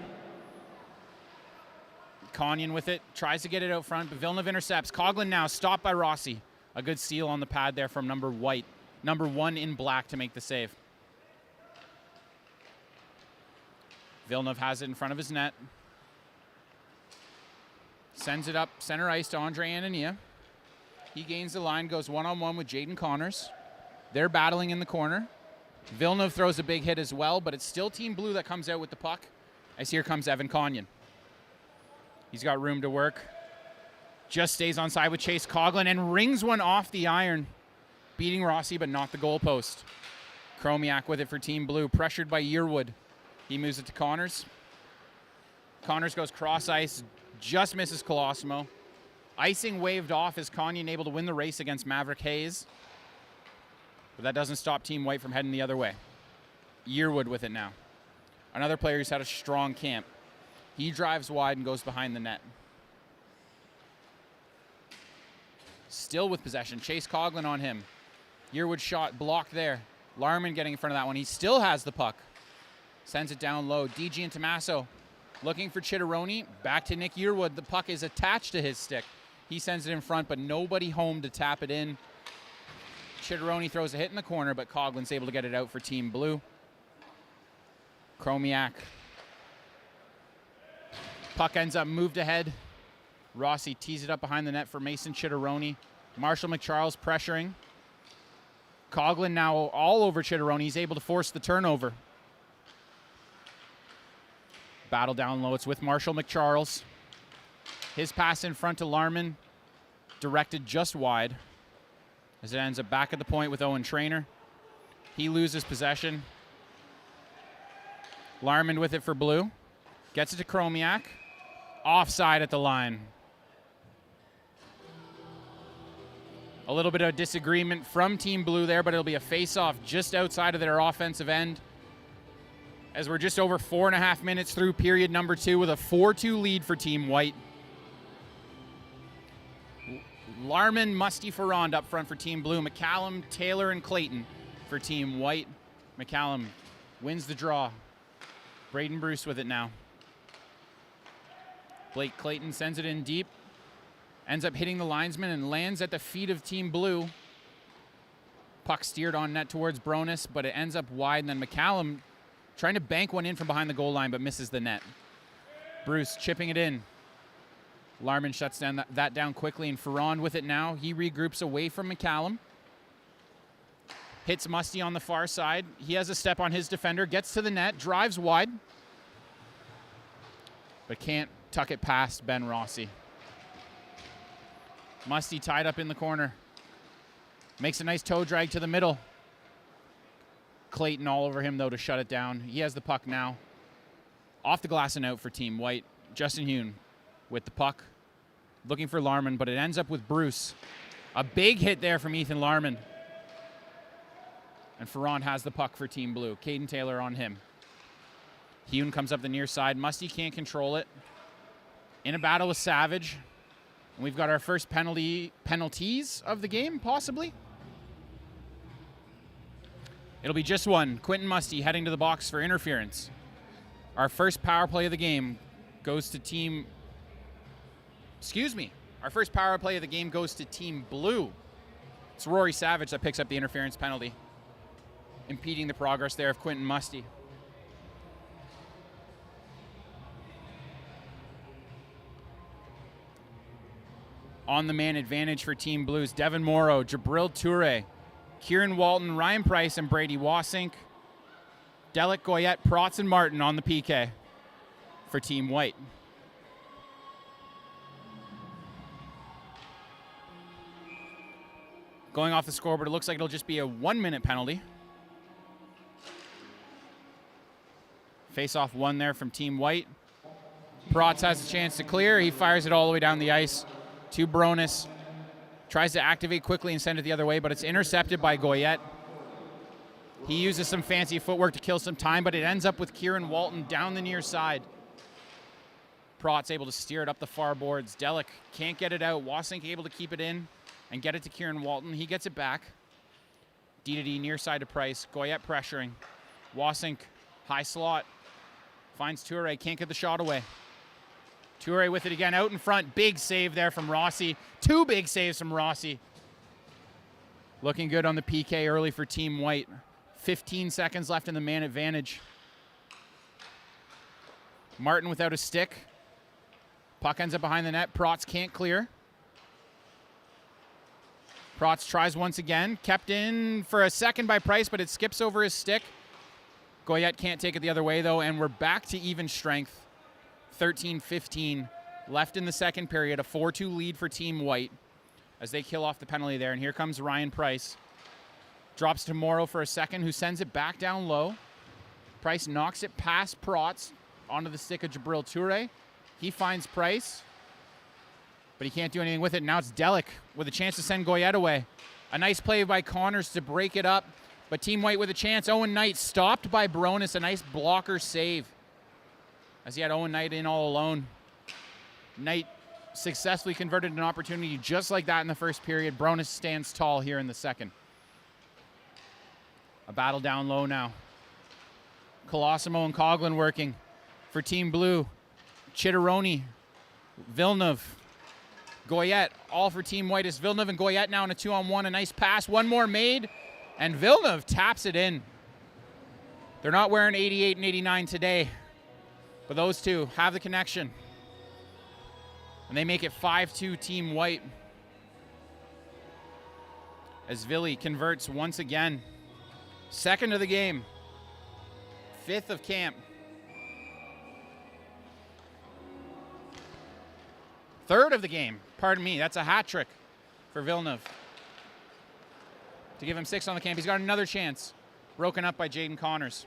Conyon with it, tries to get it out front, but Villeneuve intercepts. Coughlin now stopped by Rossi. A good steal on the pad there from number 1 in black to make the save. Villeneuve has it in front of his net. Sends it up center ice to Andre Anania. He gains the line, goes one-on-one with Jaden Connors. They're battling in the corner. Villeneuve throws a big hit as well, but it's still Team Blue that comes out with the puck, as here comes Evan Conyon. He's got room to work. Just stays on side with Chase Coughlin and rings one off the iron, beating Rossi, but not the goalpost. Chromiak with it for Team Blue, pressured by Yearwood. He moves it to Connors. Connors goes cross ice, just misses Colosimo. Icing waved off as Conyon able to win the race against Maverick Hayes. But that doesn't stop Team White from heading the other way. Yearwood with it now. Another player who's had a strong camp. He drives wide and goes behind the net. Still with possession. Chase Coughlin on him. Yearwood shot blocked there. Larman getting in front of that one. He still has the puck. Sends it down low. DG and Tommaso looking for Chitteroni. Back to Nick Yearwood. The puck is attached to his stick. He sends it in front, but nobody home to tap it in. Chitteroni throws a hit in the corner, but Coughlin's able to get it out for Team Blue. Chromiak. Puck ends up moved ahead. Rossi tees it up behind the net for Mason Chitteroni. Marshall McCharles pressuring. Coughlin now all over Chitteroni. He's able to force the turnover. Battle down low. It's with Marshall McCharles. His pass in front to Larman. Directed just wide. As it ends up back at the point with Owen Traynor. He loses possession. Larman with it for Blue. Gets it to Chromiak. Offside at the line. A little bit of disagreement from Team Blue there, but it'll be a face-off just outside of their offensive end. As we're just over 4.5 minutes through period number 2 with a 4-2 lead for Team White. Larman, Musty, Ferrand up front for Team Blue. McCallum, Taylor, and Clayton for Team White. McCallum wins the draw. Braden Bruce with it now. Blake Clayton sends it in deep. Ends up hitting the linesman and lands at the feet of Team Blue. Puck steered on net towards Bronis, but it ends up wide. And then McCallum trying to bank one in from behind the goal line, but misses the net. Bruce chipping it in. Larman shuts down that down quickly, and Ferrand with it now. He regroups away from McCallum. Hits Musty on the far side. He has a step on his defender, gets to the net, drives wide, but can't tuck it past Ben Rossi. Musty tied up in the corner. Makes a nice toe drag to the middle. Clayton all over him, though, to shut it down. He has the puck now. Off the glass and out for Team White. Justin Hune with the puck. Looking for Larman, but it ends up with Bruce. A big hit there from Ethan Larman. And Ferrand has the puck for Team Blue. Caden Taylor on him. Hune comes up the near side. Musty can't control it. In a battle with Savage. And we've got our first penalties of the game, possibly. It'll be just one. Quentin Musty heading to the box for interference. Our first power play of the game goes to Team... Our first power play of the game goes to Team Blue. It's Rory Savage that picks up the interference penalty, impeding the progress there of Quentin Musty. On the man advantage for Team Blues, Devin Morrow, Jabril Toure, Kieran Walton, Ryan Price, and Brady Wasink. Delic, Goyette, Protz, and Martin on the PK for Team White. Going off the scoreboard, it looks like it'll just be a 1-minute penalty. Face-off one there from Team White. Protz has a chance to clear. He fires it all the way down the ice to Bronis. Tries to activate quickly and send it the other way, but it's intercepted by Goyette. He uses some fancy footwork to kill some time, but it ends up with Kieran Walton down the near side. Protz able to steer it up the far boards. Delic can't get it out. Wasink able to keep it in and get it to Kieran Walton. He gets it back. D near side to Price. Goyette pressuring. Wasink, high slot. Finds Toure, can't get the shot away. Toure with it again, out in front. Big save there from Rossi. 2 big saves from Rossi. Looking good on the PK early for Team White. 15 seconds left in the man advantage. Martin without a stick. Puck ends up behind the net. Protz can't clear. Protz tries once again. Kept in for a second by Price, but it skips over his stick. Goyette can't take it the other way, though, and we're back to even strength. 13-15 left in the second period. A 4-2 lead for Team White as they kill off the penalty there. And here comes Ryan Price. Drops to Morrow for a second, who sends it back down low. Price knocks it past Protz onto the stick of Jabril Toure. He finds Price, but he can't do anything with it. Now it's Delic with a chance to send Goyette away. A nice play by Connors to break it up, but Team White with a chance. Owen Knight stopped by Baronis. A nice blocker save as he had Owen Knight in all alone. Knight successfully converted an opportunity just like that in the first period. Baronis stands tall here in the second. A battle down low now. Colosimo and Coughlin working for Team Blue. Chitteroni, Villeneuve, Goyette, all for Team White. It's Villeneuve and Goyette now in a 2-on-1. A nice pass, one more made, and Villeneuve taps it in. They're not wearing 88 and 89 today, but those two have the connection. And they make it 5-2 Team White. As Villy converts once again. Second of the game. 5th of camp. Third of the game. Pardon me. That's a hat trick for Villeneuve. To give him 6 on the camp. He's got another chance. Broken up by Jaden Connors.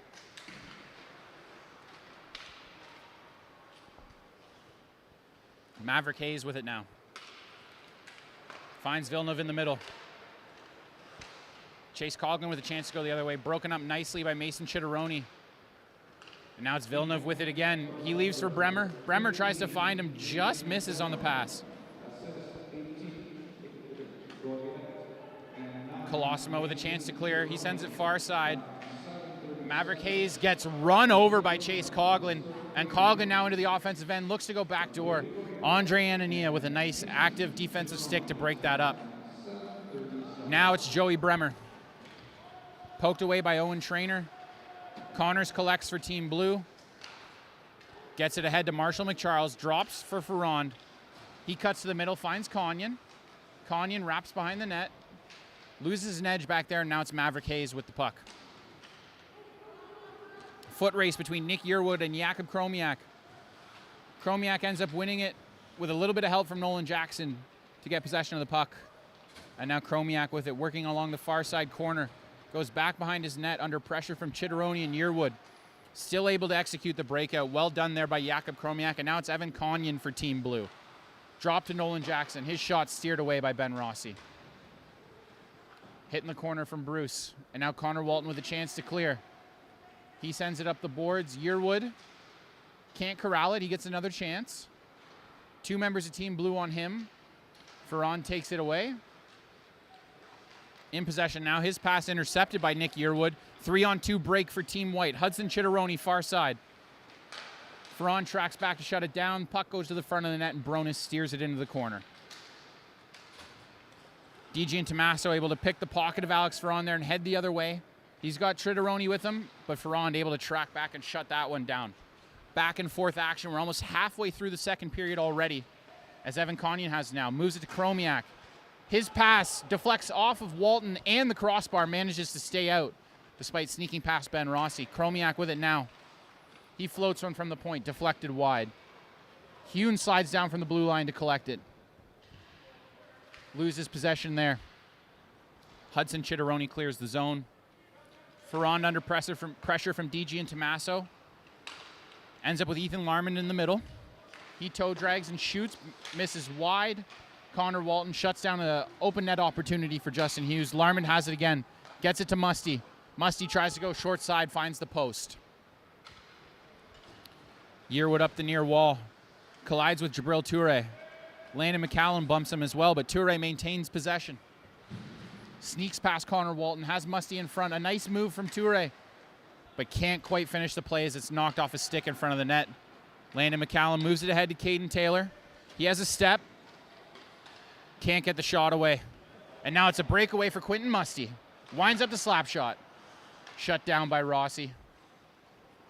Maverick Hayes with it now. Finds Villeneuve in the middle. Chase Coughlin with a chance to go the other way. Broken up nicely by Mason Chitteroni. And now it's Villeneuve with it again. He leaves for Bremer. Bremer tries to find him, just misses on the pass. Colosimo with a chance to clear. He sends it far side. Maverick Hayes gets run over by Chase Coughlin. And Coughlin now into the offensive end, looks to go backdoor. Andre Anania with a nice active defensive stick to break that up. Now it's Joey Bremer. Poked away by Owen Traynor. Connors collects for Team Blue. Gets it ahead to Marshall McCharles. Drops for Ferrand. He cuts to the middle, finds Conyon. Conyon wraps behind the net. Loses an edge back there, and now it's Maverick Hayes with the puck. Foot race between Nick Yearwood and Jakub Chromiak. Chromiak ends up winning it with a little bit of help from Nolan Jackson to get possession of the puck. And now Chromiak with it, working along the far side corner. Goes back behind his net under pressure from Chitteroni and Yearwood. Still able to execute the breakout. Well done there by Jakub Chromiak. And now it's Evan Conyon for Team Blue. Drop to Nolan Jackson. His shot steered away by Ben Rossi. Hit in the corner from Bruce. And now Connor Walton with a chance to clear. He sends it up the boards. Yearwood can't corral it. He gets another chance. 2 members of Team Blue on him. Ferrand takes it away. In possession now. His pass intercepted by Nick Yearwood. 3-on-2 break for Team White. Hudson Chitteroni far side. Ferrand tracks back to shut it down. Puck goes to the front of the net and Bronis steers it into the corner. DG and Tommaso able to pick the pocket of Alex Ferrand there and head the other way. He's got Chitteroni with him, but Ferrand able to track back and shut that one down. Back and forth action. We're almost halfway through the second period already, as Evan Conyon has now. Moves it to Chromiak. His pass deflects off of Walton and the crossbar, manages to stay out despite sneaking past Ben Rossi. Chromiak with it now. He floats one from the point, deflected wide. Hune slides down from the blue line to collect it. Loses possession there. Hudson Chitteroni clears the zone. Ferrand under pressure from DG and Tommaso. Ends up with Ethan Larman in the middle. He toe drags and shoots, misses wide. Connor Walton shuts down an open net opportunity for Justin Hughes. Larman has it again. Gets it to Musty. Musty tries to go short side, finds the post. Yearwood up the near wall. Collides with Jabril Toure. Landon McCallum bumps him as well, but Toure maintains possession. Sneaks past Connor Walton, has Musty in front. A nice move from Toure, but can't quite finish the play as it's knocked off his stick in front of the net. Landon McCallum moves it ahead to Caden Taylor. He has a step. Can't get the shot away. And now it's a breakaway for Quentin Musty. Winds up the slap shot. Shut down by Rossi.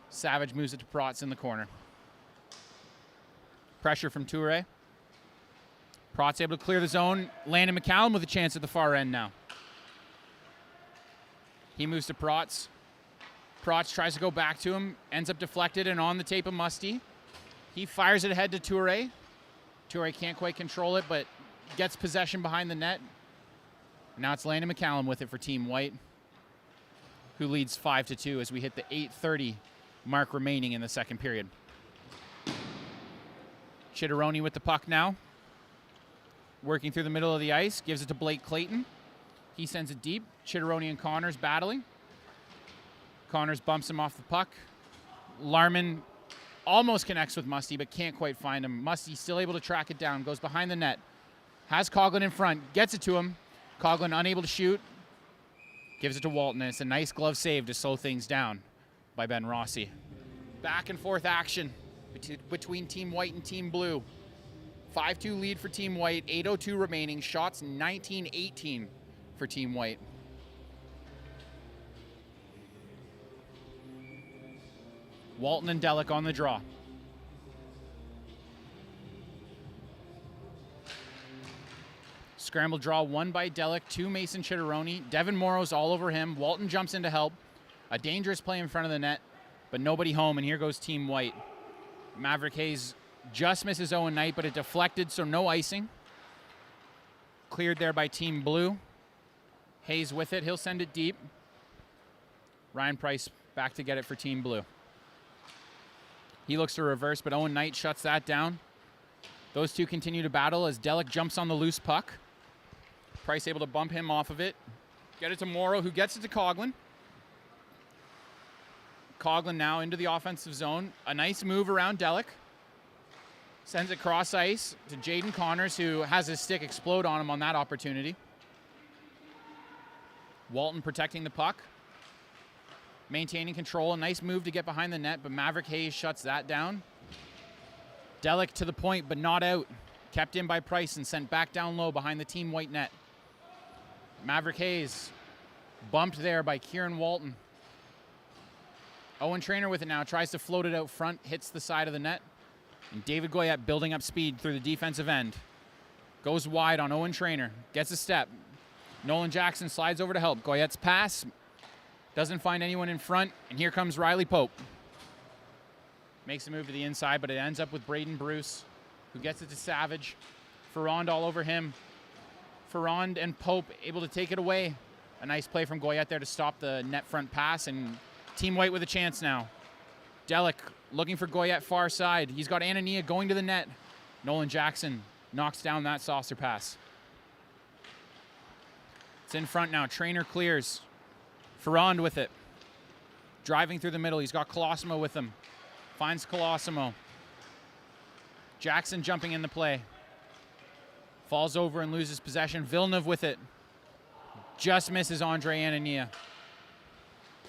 Savage moves it to Protz in the corner. Pressure from Toure. Protz able to clear the zone. Landon McCallum with a chance at the far end now. He moves to Protz. Protz tries to go back to him. Ends up deflected and on the tape of Musty. He fires it ahead to Toure. Toure can't quite control it, but gets possession behind the net. Now it's Landon McCallum with it for Team White, who leads 5-2 as we hit the 8:30 mark remaining in the second period. Chitteroni with the puck now. Working through the middle of the ice, gives it to Blake Clayton. He sends it deep. Chitteroni and Connors battling. Connors bumps him off the puck. Larman almost connects with Musty, but can't quite find him. Musty still able to track it down, goes behind the net. Has Coughlin in front, gets it to him. Coughlin unable to shoot. Gives it to Walton, and it's a nice glove save to slow things down by Ben Rossi. Back and forth action between Team White and Team Blue. 5-2 lead for Team White, 8:02 remaining. Shots 19-18 for Team White. Walton and Delic on the draw. Scramble draw won by Delic, 2 Mason Chitteroni. Devin Morrow's all over him. Walton jumps in to help. A dangerous play in front of the net, but nobody home, and here goes Team White. Maverick Hayes just misses Owen Knight, but it deflected, so no icing. Cleared there by Team Blue. Hayes with it. He'll send it deep. Ryan Price back to get it for Team Blue. He looks to reverse, but Owen Knight shuts that down. Those two continue to battle as Delic jumps on the loose puck. Price able to bump him off of it. Get it to Morrow, who gets it to Coughlin. Coughlin now into the offensive zone. A nice move around Delic. Sends it cross ice to Jaden Connors, who has his stick explode on him on that opportunity. Walton protecting the puck. Maintaining control. A nice move to get behind the net, but Maverick Hayes shuts that down. Delic to the point, but not out. Kept in by Price and sent back down low behind the Team White net. Maverick Hayes bumped there by Kieran Walton. Owen Trainer with it now. Tries to float it out front. Hits the side of the net. And David Goyette building up speed through the defensive end. Goes wide on Owen Trainer. Gets a step. Nolan Jackson slides over to help. Goyette's pass. Doesn't find anyone in front. And here comes Riley Pope. Makes a move to the inside, but it ends up with Braden Bruce, who gets it to Savage. Ferrand all over him. Ferrand and Pope able to take it away. A nice play from Goyette there to stop the net front pass, and Team White with a chance now. Delic looking for Goyette far side. He's got Anania going to the net. Nolan Jackson knocks down that saucer pass. It's in front now. Trainer clears. Ferrand with it. Driving through the middle. He's got Colosimo with him. Finds Colosimo. Jackson jumping in the play. Falls over and loses possession. Villeneuve with it. Just misses Andre Anania.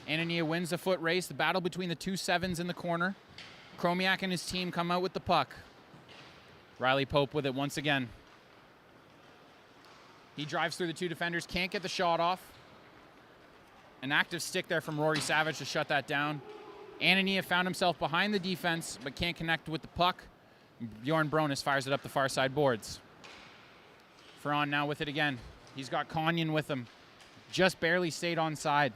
Anania wins the foot race. The battle between the two sevens in the corner. Chromiak and his team come out with the puck. Riley Pope with it once again. He drives through the two defenders. Can't get the shot off. An active stick there from Rory Savage to shut that down. Anania found himself behind the defense, but can't connect with the puck. Bjorn Bronis fires it up the far side boards. Ferrand now with it again. He's got Konyan with him. Just barely stayed onside.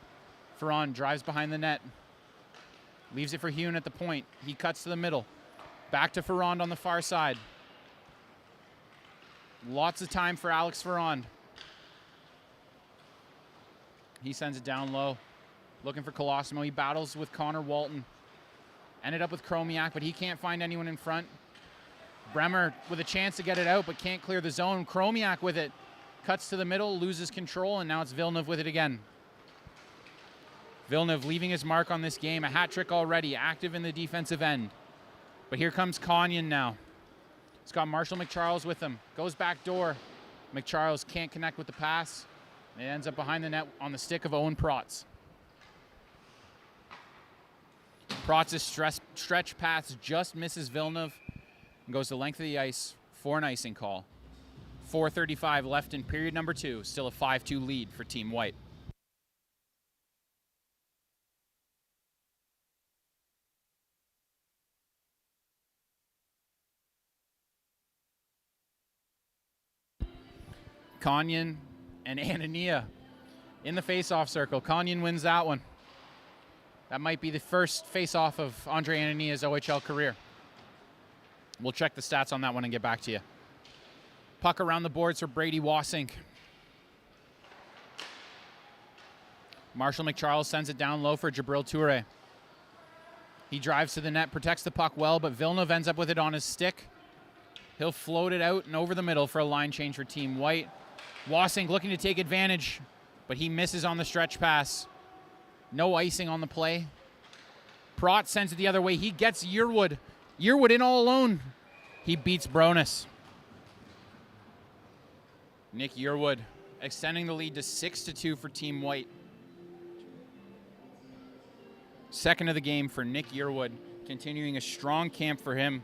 Ferrand drives behind the net. Leaves it for Hune at the point. He cuts to the middle. Back to Ferrand on the far side. Lots of time for Alex Ferrand. He sends it down low. Looking for Colosimo. He battles with Connor Walton. Ended up with Chromiak, but he can't find anyone in front. Bremer with a chance to get it out, but can't clear the zone. Chromiak with it. Cuts to the middle, loses control, and now it's Villeneuve with it again. Villeneuve leaving his mark on this game. A hat trick already, active in the defensive end. But here comes Konyan now. He's got Marshall McCharles with him. Goes back door. McCharles can't connect with the pass. It ends up behind the net on the stick of Owen Protz. Protz's stretch pass just misses Villeneuve and goes the length of the ice for an icing call. 4:35 left in period number 2. Still a 5-2 lead for Team White. Kanyan and Anania in the face-off circle. Kanyan wins that one. That might be the first face-off of Andre Anania's OHL career. We'll check the stats on that one and get back to you. Puck around the boards for Brady Wasink. Marshall McCharles sends it down low for Jabril Toure. He drives to the net, protects the puck well, but Villeneuve ends up with it on his stick. He'll float it out and over the middle for a line change for Team White. Wasink looking to take advantage, but he misses on the stretch pass. No icing on the play. Protz sends it the other way. He gets Yearwood. Yearwood in all alone. He beats Bronis. Nick Yearwood extending the lead to 6-2 for Team White. Second of the game for Nick Yearwood, continuing a strong camp for him.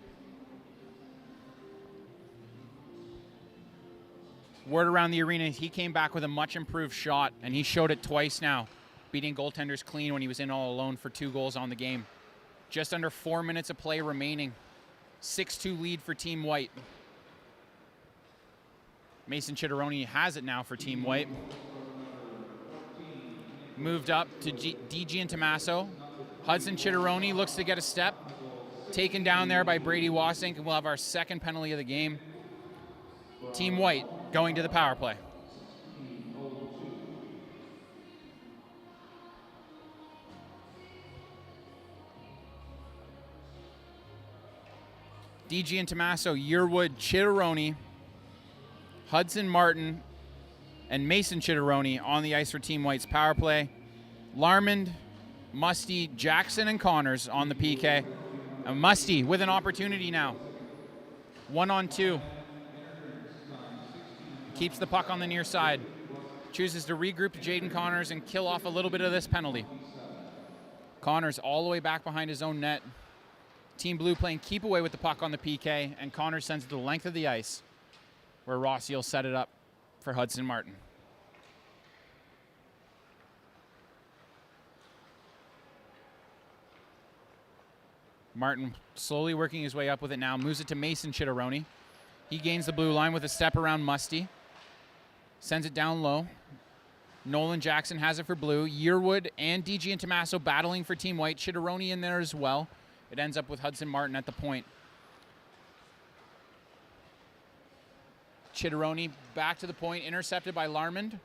Word around the arena, he came back with a much improved shot, and he showed it twice now, beating goaltenders clean when he was in all alone for 2 goals on the game. Just under 4 minutes of play remaining. 6-2 lead for Team White. Mason Chitteroni has it now for Team White. Moved up to DG and Tommaso. Hudson Chitteroni looks to get a step. Taken down there by Brady Wasink, and we'll have our second penalty of the game. Team White going to the power play. DG and Tommaso, Yearwood, Chitteroni, Hudson Martin, and Mason Chitteroni on the ice for Team White's power play. Larmond, Musty, Jackson, and Connors on the PK. And Musty with an opportunity now. 1-on-2. Keeps the puck on the near side. Chooses to regroup to Jaden Connors and kill off a little bit of this penalty. Connors all the way back behind his own net. Team Blue playing keep away with the puck on the PK, and Connors sends it to the length of the ice, where Rossi will set it up for Hudson Martin. Martin slowly working his way up with it now, moves it to Mason Chitteroni. He gains the blue line with a step around Musty. Sends it down low. Nolan Jackson has it for Blue. Yearwood and DG and Tommaso battling for Team White. Chitteroni in there as well. It ends up with Hudson Martin at the point. Chitteroni back to the point, intercepted by Larmond.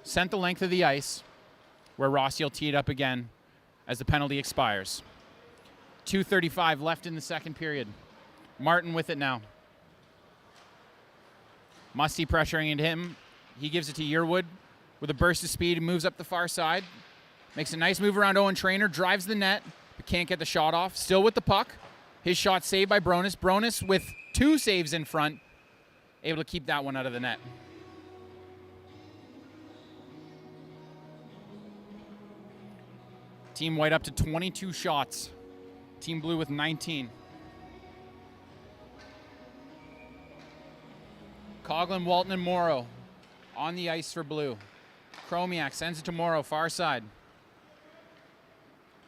Sent the length of the ice, where Rossi will tee it up again as the penalty expires. 2:35 left in the second period. Martin with it now. Musty pressuring into him. He gives it to Yearwood with a burst of speed and moves up the far side. Makes a nice move around Owen Traynor, drives the net, but can't get the shot off. Still with the puck. His shot saved by Bronis. Bronis with 2 saves in front, able to keep that one out of the net. Team White up to 22 shots. Team Blue with 19. Coughlin, Walton, and Morrow on the ice for Blue. Chromiak sends it to Morrow, far side.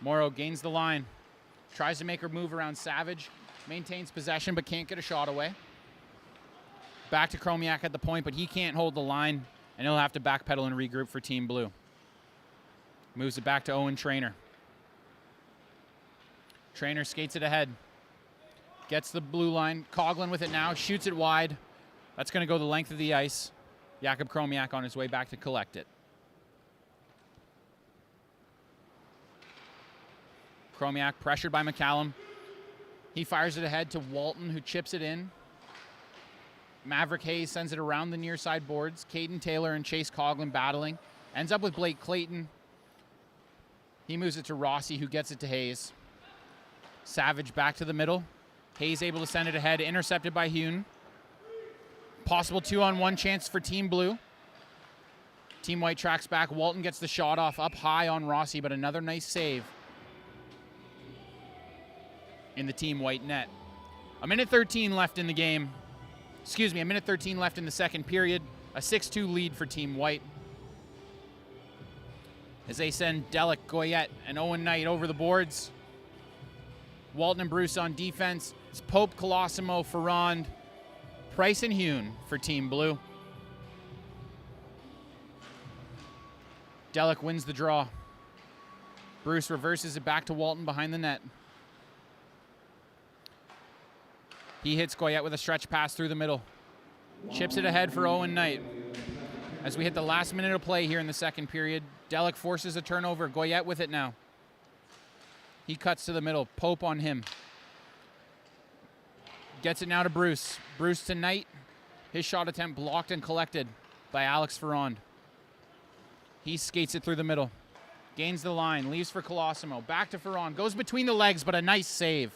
Morrow gains the line. Tries to make her move around Savage. Maintains possession, but can't get a shot away. Back to Chromiak at the point, but he can't hold the line, and he'll have to backpedal and regroup for Team Blue. Moves it back to Owen Traynor. Traynor skates it ahead. Gets the blue line. Coughlin with it now. Shoots it wide. That's going to go the length of the ice. Jakub Chromiak on his way back to collect it. Chromiak pressured by McCallum. He fires it ahead to Walton, who chips it in. Maverick Hayes sends it around the near side boards. Caden Taylor and Chase Coughlin battling. Ends up with Blake Clayton. He moves it to Rossi, who gets it to Hayes. Savage back to the middle. Hayes able to send it ahead, intercepted by Hune. Possible 2-on-1 chance for Team Blue. Team White tracks back. Walton gets the shot off up high on Rossi, but another nice save. in the team white net. A minute 13 left in the game. A minute 13 left in the second period. A 6-2 lead for Team White. As they send Delic, Goyette, and Owen Knight over the boards. Walton and Bruce on defense. It's Pope, Colosimo, Ferrand, Price, and Hune for Team Blue. Delic wins the draw. Bruce reverses it back to Walton behind the net. He hits Goyette with a stretch pass through the middle. Chips it ahead for Owen Knight. As we hit the last minute of play here in the second period, Delic forces a turnover. Goyette with it now. He cuts to the middle. Pope on him. Gets it now to Bruce. Bruce to Knight. His shot attempt blocked and collected by Alex Ferrand. He skates it through the middle. Gains the line. Leaves for Colosimo. Back to Ferrand. Goes between the legs, but a nice save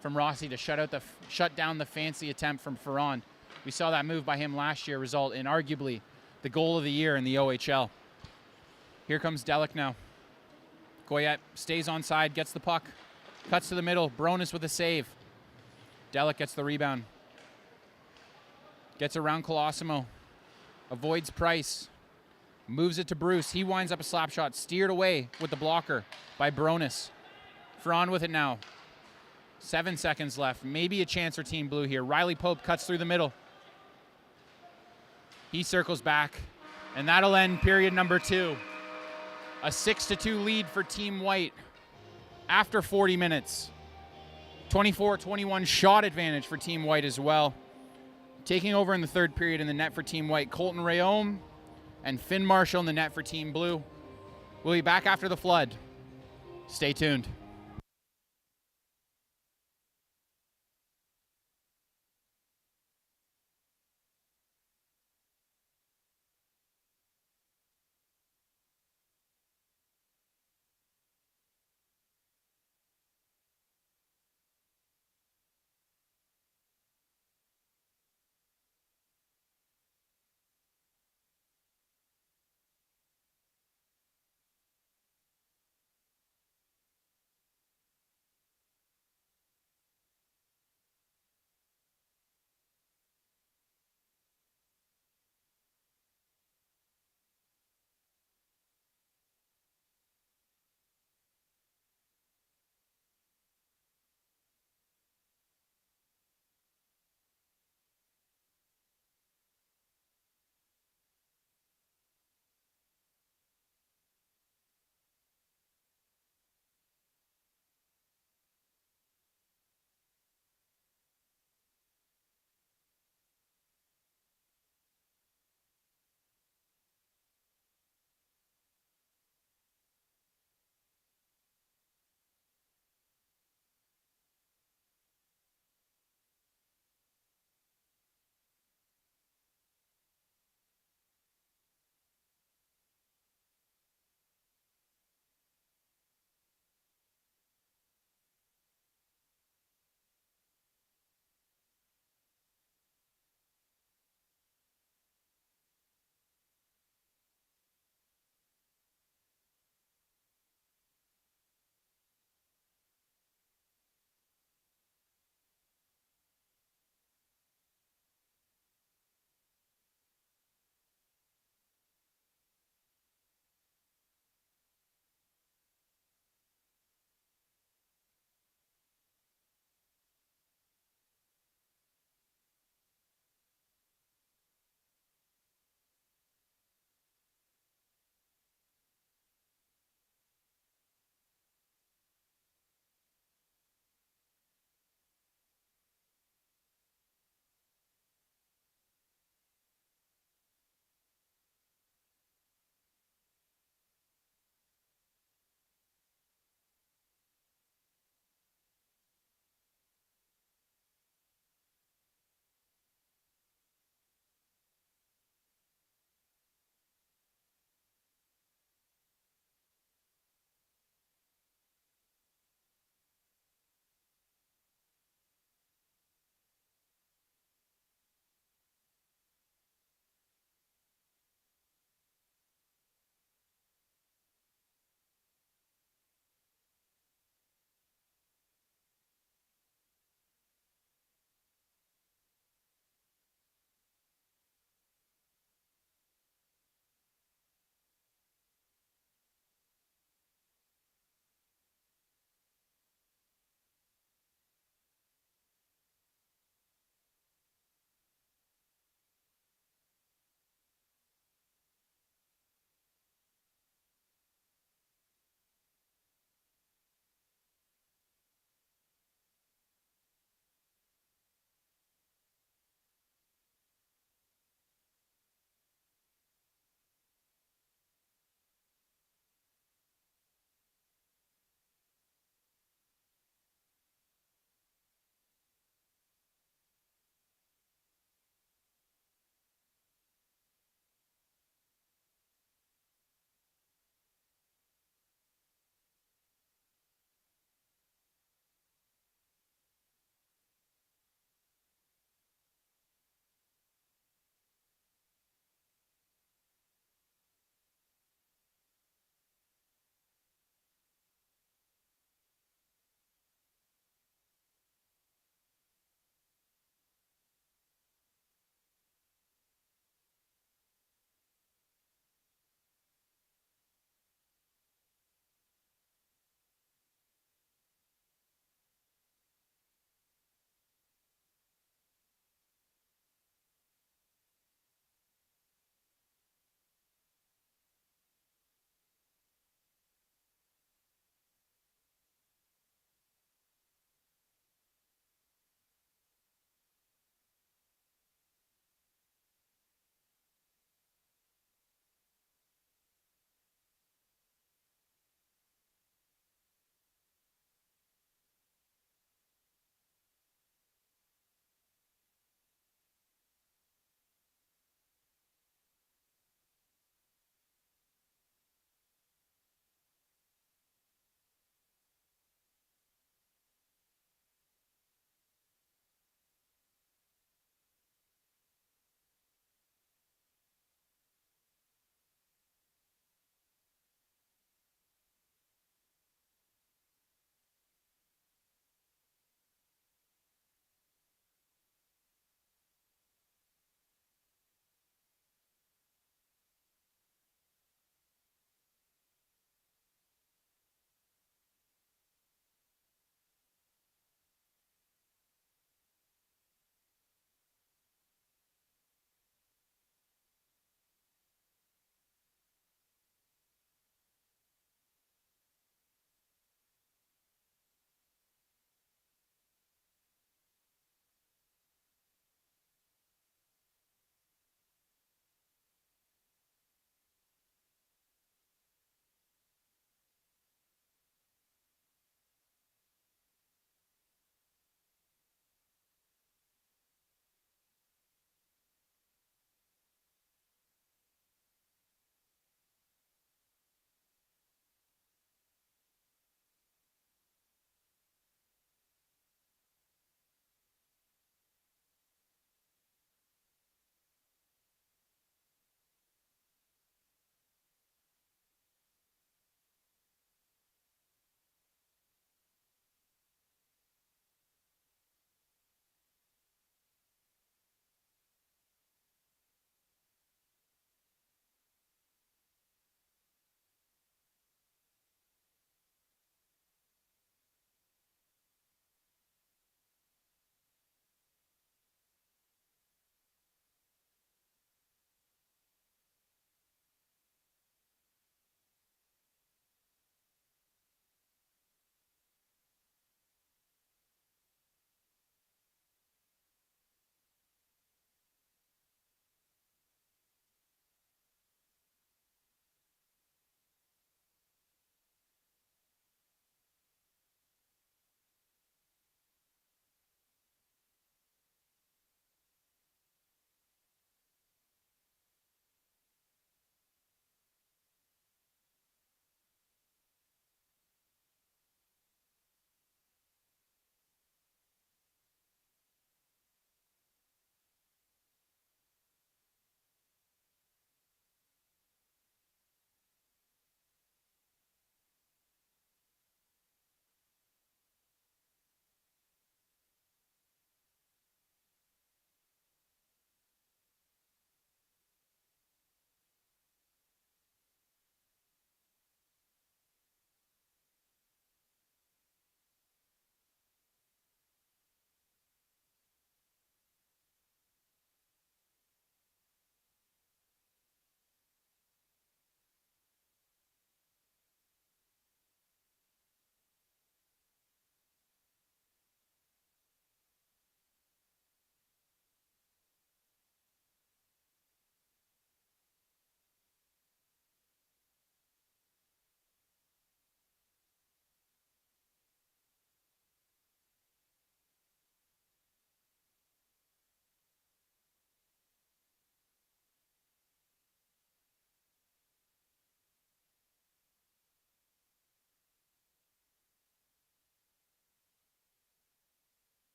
from Rossi to shut down the fancy attempt from Ferrand. We saw that move by him last year result in arguably the goal of the year in the OHL. Here comes Delic now. Goyette stays onside, gets the puck, cuts to the middle. Bronis with a save. Delic gets the rebound. Gets around Colosimo. Avoids Price. Moves it to Bruce. He winds up a slap shot. Steered away with the blocker by Bronis. Ferrand with it now. 7 seconds left. Maybe a chance for Team Blue here. Riley Pope cuts through the middle. He circles back. And that'll end period number 2. A 6-2 lead for Team White after 40 minutes. 24-21 shot advantage for Team White as well. Taking over in the third period in the net for Team White, Colton Rayome and Finn Marshall in the net for Team Blue. We'll be back after the flood. Stay tuned.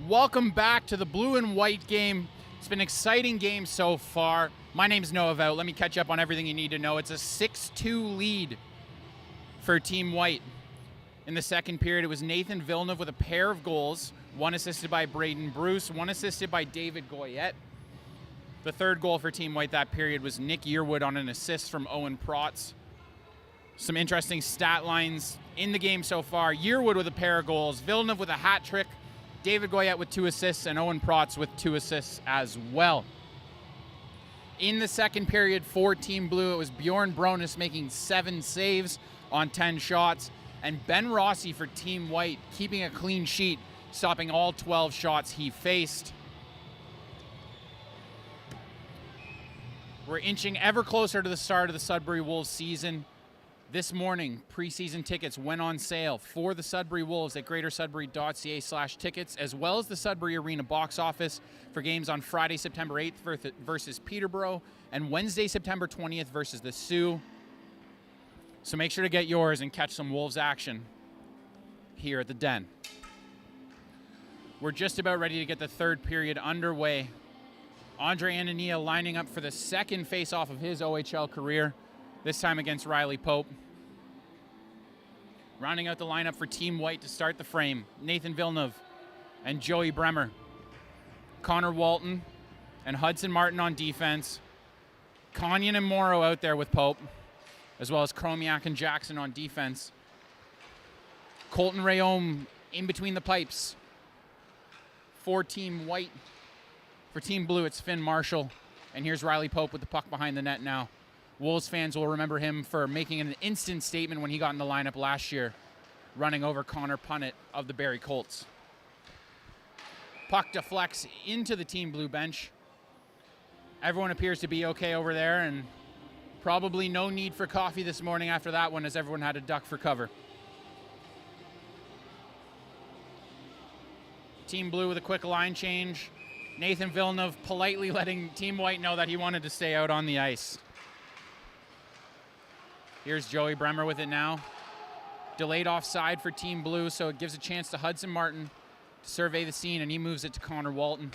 Welcome back to the blue and white game. It's been an exciting game so far. My name's Noah Vout. Let me catch up on everything you need to know. It's a 6-2 lead for Team White. In the second period, it was Nathan Villeneuve with a pair of goals, one assisted by Braden Bruce, one assisted by David Goyette. The third goal for Team White that period was Nick Yearwood on an assist from Owen Protz. Some interesting stat lines in the game so far. Yearwood with a pair of goals, Villeneuve with a hat trick, David Goyette with 2 assists, and Owen Protz with 2 assists as well. In the second period for Team Blue, it was Bjorn Bronis making 7 saves on 10 shots, and Ben Rossi for Team White keeping a clean sheet, stopping all 12 shots he faced. We're inching ever closer to the start of the Sudbury Wolves season. This morning, preseason tickets went on sale for the Sudbury Wolves at greatersudbury.ca/tickets, as well as the Sudbury Arena box office for games on Friday, September 8th versus Peterborough, and Wednesday, September 20th versus the Sioux. So make sure to get yours and catch some Wolves action here at the Den. We're just about ready to get the third period underway. Andre Anania lining up for the second face-off of his OHL career, this time against Riley Pope. Rounding out the lineup for Team White to start the frame, Nathan Villeneuve and Joey Bremer. Connor Walton and Hudson Martin on defense. Conyon and Morrow out there with Pope, as well as Chromiak and Jackson on defense. Colton Rayom in between the pipes for Team White. For Team Blue, it's Finn Marshall. And here's Riley Pope with the puck behind the net now. Wolves fans will remember him for making an instant statement when he got in the lineup last year, running over Connor Punnett of the Barrie Colts. Puck deflects into the Team Blue bench. Everyone appears to be okay over there, and probably no need for coffee this morning after that one, as everyone had to duck for cover. Team Blue with a quick line change. Nathan Villeneuve politely letting Team White know that he wanted to stay out on the ice. Here's Joey Bremer with it now. Delayed offside for Team Blue, so it gives a chance to Hudson Martin to survey the scene, and he moves it to Connor Walton.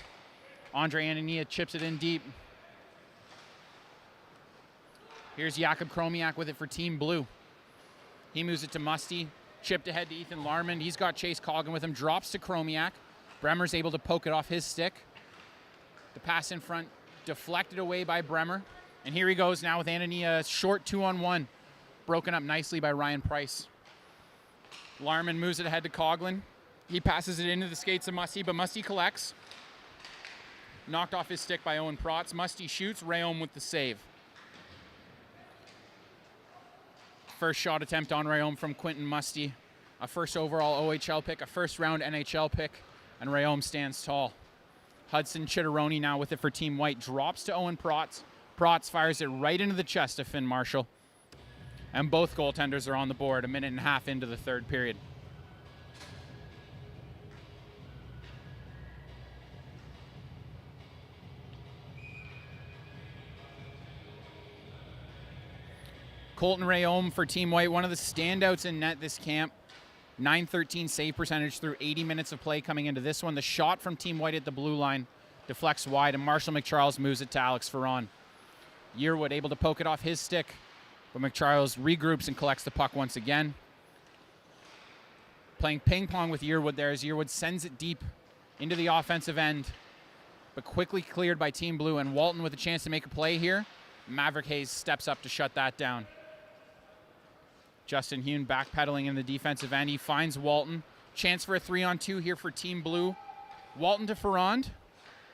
Andre Anania chips it in deep. Here's Jakob Chromiak with it for Team Blue. He moves it to Musty. Chipped ahead to Ethan Larmond. He's got Chase Coggin with him. Drops to Chromiak. Bremer's able to poke it off his stick. The pass in front deflected away by Bremer. And here he goes now with Anania, short 2-on-1. Broken up nicely by Ryan Price. Larmond moves it ahead to Coughlin. He passes it into the skates of Musty, but Musty collects. Knocked off his stick by Owen Protz. Musty shoots. Rayom with the save. First shot attempt on Rayom from Quentin Musty. A first overall OHL pick, a first round NHL pick, and Rayom stands tall. Hudson Chitteroni now with it for Team White. Drops to Owen Protz. Protz fires it right into the chest of Finn Marshall. And both goaltenders are on the board a minute and a half into the third period. Colton Rayom for Team White, one of the standouts in net this camp. .913 save percentage through 80 minutes of play coming into this one. The shot from Team White at the blue line deflects wide, and Marshall McCharles moves it to Alex Ferron. Yearwood able to poke it off his stick, but McCharles regroups and collects the puck once again. Playing ping pong with Yearwood there as Yearwood sends it deep into the offensive end, but quickly cleared by Team Blue, and Walton with a chance to make a play here. Maverick Hayes steps up to shut that down. Justin Hune backpedaling in the defensive end. He finds Walton. Chance for a 3-on-2 here for Team Blue. Walton to Ferrand.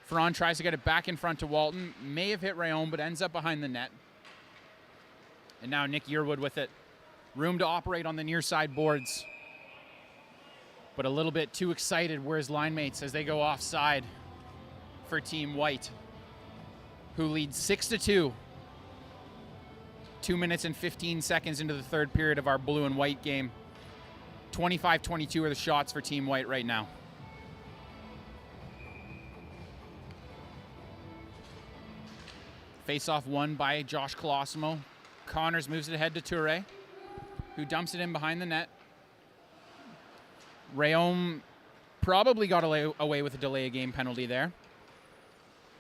Ferrand tries to get it back in front to Walton. May have hit Rayom, but ends up behind the net. And now Nick Yearwood with it. Room to operate on the near side boards. But a little bit too excited were his line mates as they go offside for Team White, who leads 6-2. 2 minutes and 15 seconds into the third period of our blue and white game. 25-22 are the shots for Team White right now. Face-off won by Josh Colosimo. Connors moves it ahead to Toure, who dumps it in behind the net. Rayom probably got away with a delay of game penalty there.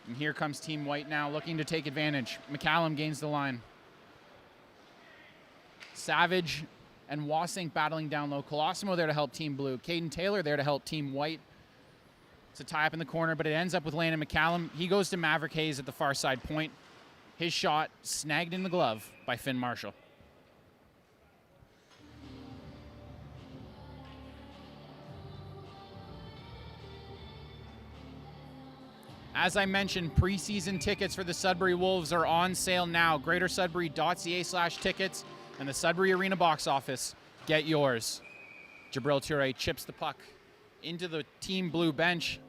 And here comes Team White now looking to take advantage. McCallum gains the line. Savage and Wasink battling down low. Colosimo there to help Team Blue. Caden Taylor there to help Team White. It's a tie up in the corner, but it ends up with Landon McCallum. He goes to Maverick Hayes at the far side point. His shot snagged in the glove by Finn Marshall. As I mentioned, preseason tickets for the Sudbury Wolves are on sale now. GreaterSudbury.ca/tickets and the Sudbury Arena box office. Get yours. Jabril Toure chips the puck into the Team Blue bench.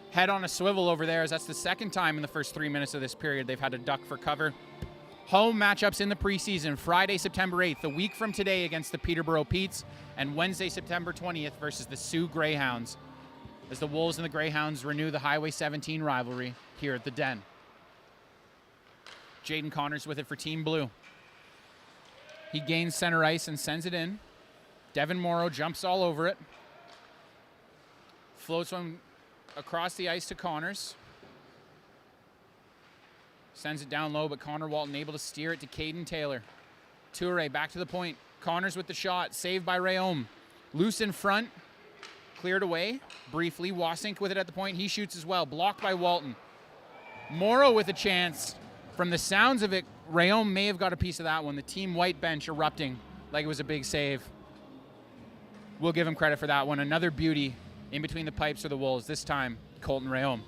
Head on a swivel over there, as that's the second time in the first 3 minutes of this period they've had to duck for cover. Home matchups in the preseason, Friday, September 8th, a week from today against the Peterborough Petes, and Wednesday, September 20th versus the Sioux Greyhounds, as the Wolves and the Greyhounds renew the Highway 17 rivalry here at the Den. Jaden Connors with it for Team Blue. He gains center ice and sends it in. Devin Morrow jumps all over it. Floats one across the ice to Connors. Sends it down low, but Connor Walton able to steer it to Caden Taylor. Toure back to the point. Connors with the shot. Saved by Rayom. Loose in front. Cleared away briefly. Wasink with it at the point. He shoots as well. Blocked by Walton. Morrow with a chance. From the sounds of it, Rayom may have got a piece of that one. The Team White bench erupting like it was a big save. We'll give him credit for that one. Another beauty in between the pipes for the Wolves. This time, Colton Rayom.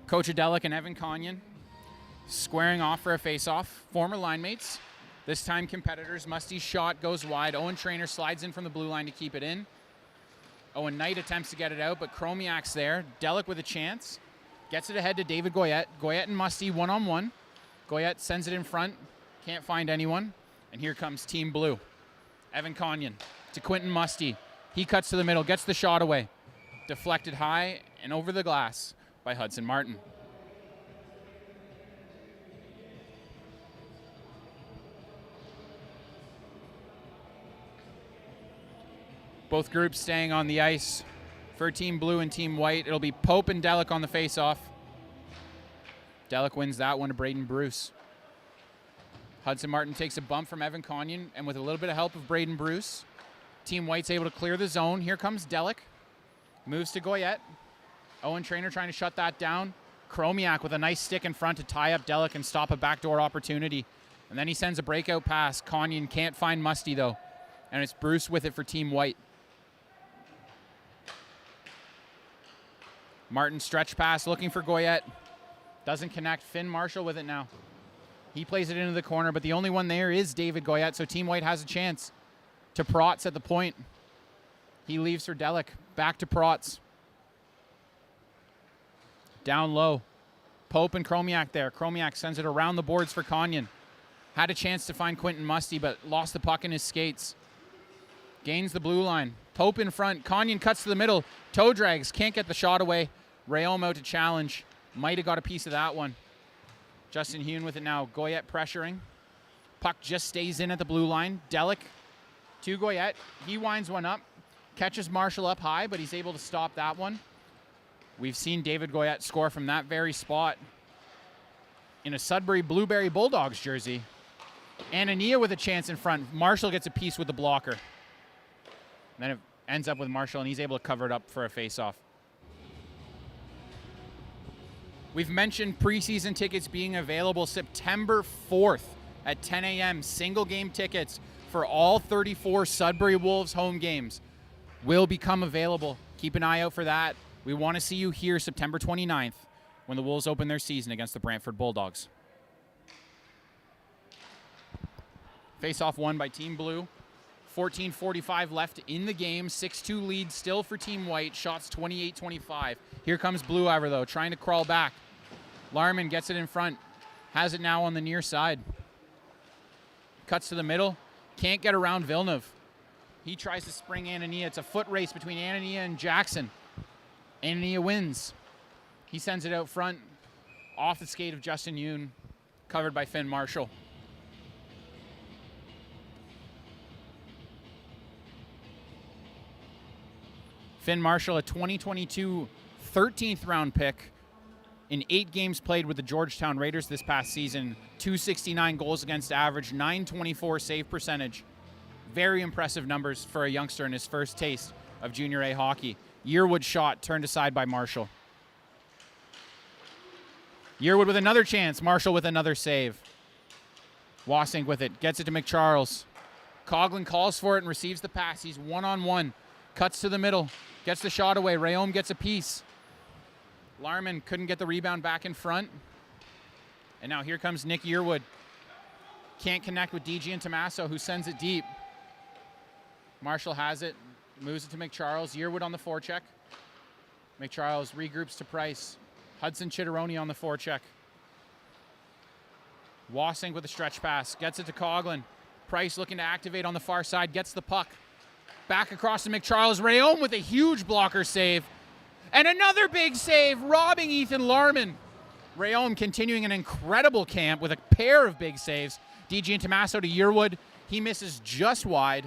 Coach Adelic and Evan Conyon squaring off for a face-off. Former line mates. This time competitors. Musty's shot goes wide. Owen Traynor slides in from the blue line to keep it in. Owen Knight attempts to get it out, but Chromiak's there. Delic with a chance. Gets it ahead to David Goyette. Goyette and Musty one-on-one. Goyette sends it in front. Can't find anyone. And here comes Team Blue. Evan Conyon to Quentin Musty. He cuts to the middle, gets the shot away. Deflected high and over the glass by Hudson Martin. Both groups staying on the ice for Team Blue and Team White. It'll be Pope and Delic on the face-off. Delic wins that one to Braden Bruce. Hudson Martin takes a bump from Evan Conyon, and with a little bit of help of Braden Bruce, Team White's able to clear the zone. Here comes Delic. Moves to Goyette. Owen Traynor trying to shut that down. Chromiak with a nice stick in front to tie up Delic and stop a backdoor opportunity. And then he sends a breakout pass. Conyon can't find Musty, though. And it's Bruce with it for Team White. Martin stretch pass looking for Goyette. Doesn't connect. Finn Marshall with it now. He plays it into the corner, but the only one there is David Goyette, so Team White has a chance. To Protz at the point. He leaves for Delic. Back to Protz. Down low. Pope and Chromiak there. Chromiak sends it around the boards for Conyon. Had a chance to find Quentin Musty, but lost the puck in his skates. Gains the blue line. Pope in front. Conyon cuts to the middle. Toe drags. Can't get the shot away. Rayom out to challenge. Might have got a piece of that one. Justin Hune with it now. Goyette pressuring. Puck just stays in at the blue line. Delic to Goyette. He winds one up. Catches Marshall up high, but he's able to stop that one. We've seen David Goyette score from that very spot in a Sudbury Blueberry Bulldogs jersey. Anania with a chance in front. Marshall gets a piece with the blocker. And then it ends up with Marshall, and he's able to cover it up for a face-off. We've mentioned preseason tickets being available September 4th at 10 a.m. Single game tickets for all 34 Sudbury Wolves home games will become available. Keep an eye out for that. We want to see you here September 29th when the Wolves open their season against the Brantford Bulldogs. Face-off won by Team Blue. 14:45 left in the game. 6-2 lead still for Team White. Shots 28-25. Here comes Blue Iver, though, trying to crawl back. Larman gets it in front. Has it now on the near side. Cuts to the middle. Can't get around Villeneuve. He tries to spring Anania. It's a foot race between Anania and Jackson. Ania wins. He sends it out front, off the skate of Justin Yoon, covered by Finn Marshall. Finn Marshall, a 2022 13th round pick in 8 games played with the Georgetown Raiders this past season. 269 goals against average, 924 save percentage. Very impressive numbers for a youngster in his first taste of Junior A hockey. Yearwood shot turned aside by Marshall. Yearwood with another chance. Marshall with another save. Wasink with it. Gets it to McCharles. Coughlin calls for it and receives the pass. He's one-on-one. Cuts to the middle. Gets the shot away. Rayom gets a piece. Larman couldn't get the rebound back in front. And now here comes Nick Yearwood. Can't connect with DG and Tommaso, who sends it deep. Marshall has it. Moves it to McCharles. Yearwood on the forecheck. McCharles regroups to Price. Hudson Chitteroni on the forecheck. Wasink with a stretch pass. Gets it to Coughlin. Price looking to activate on the far side. Gets the puck. Back across to McCharles. Rayom with a huge blocker save. And another big save, robbing Ethan Larman. Rayom continuing an incredible camp with a pair of big saves. DG and Tommaso to Yearwood. He misses just wide.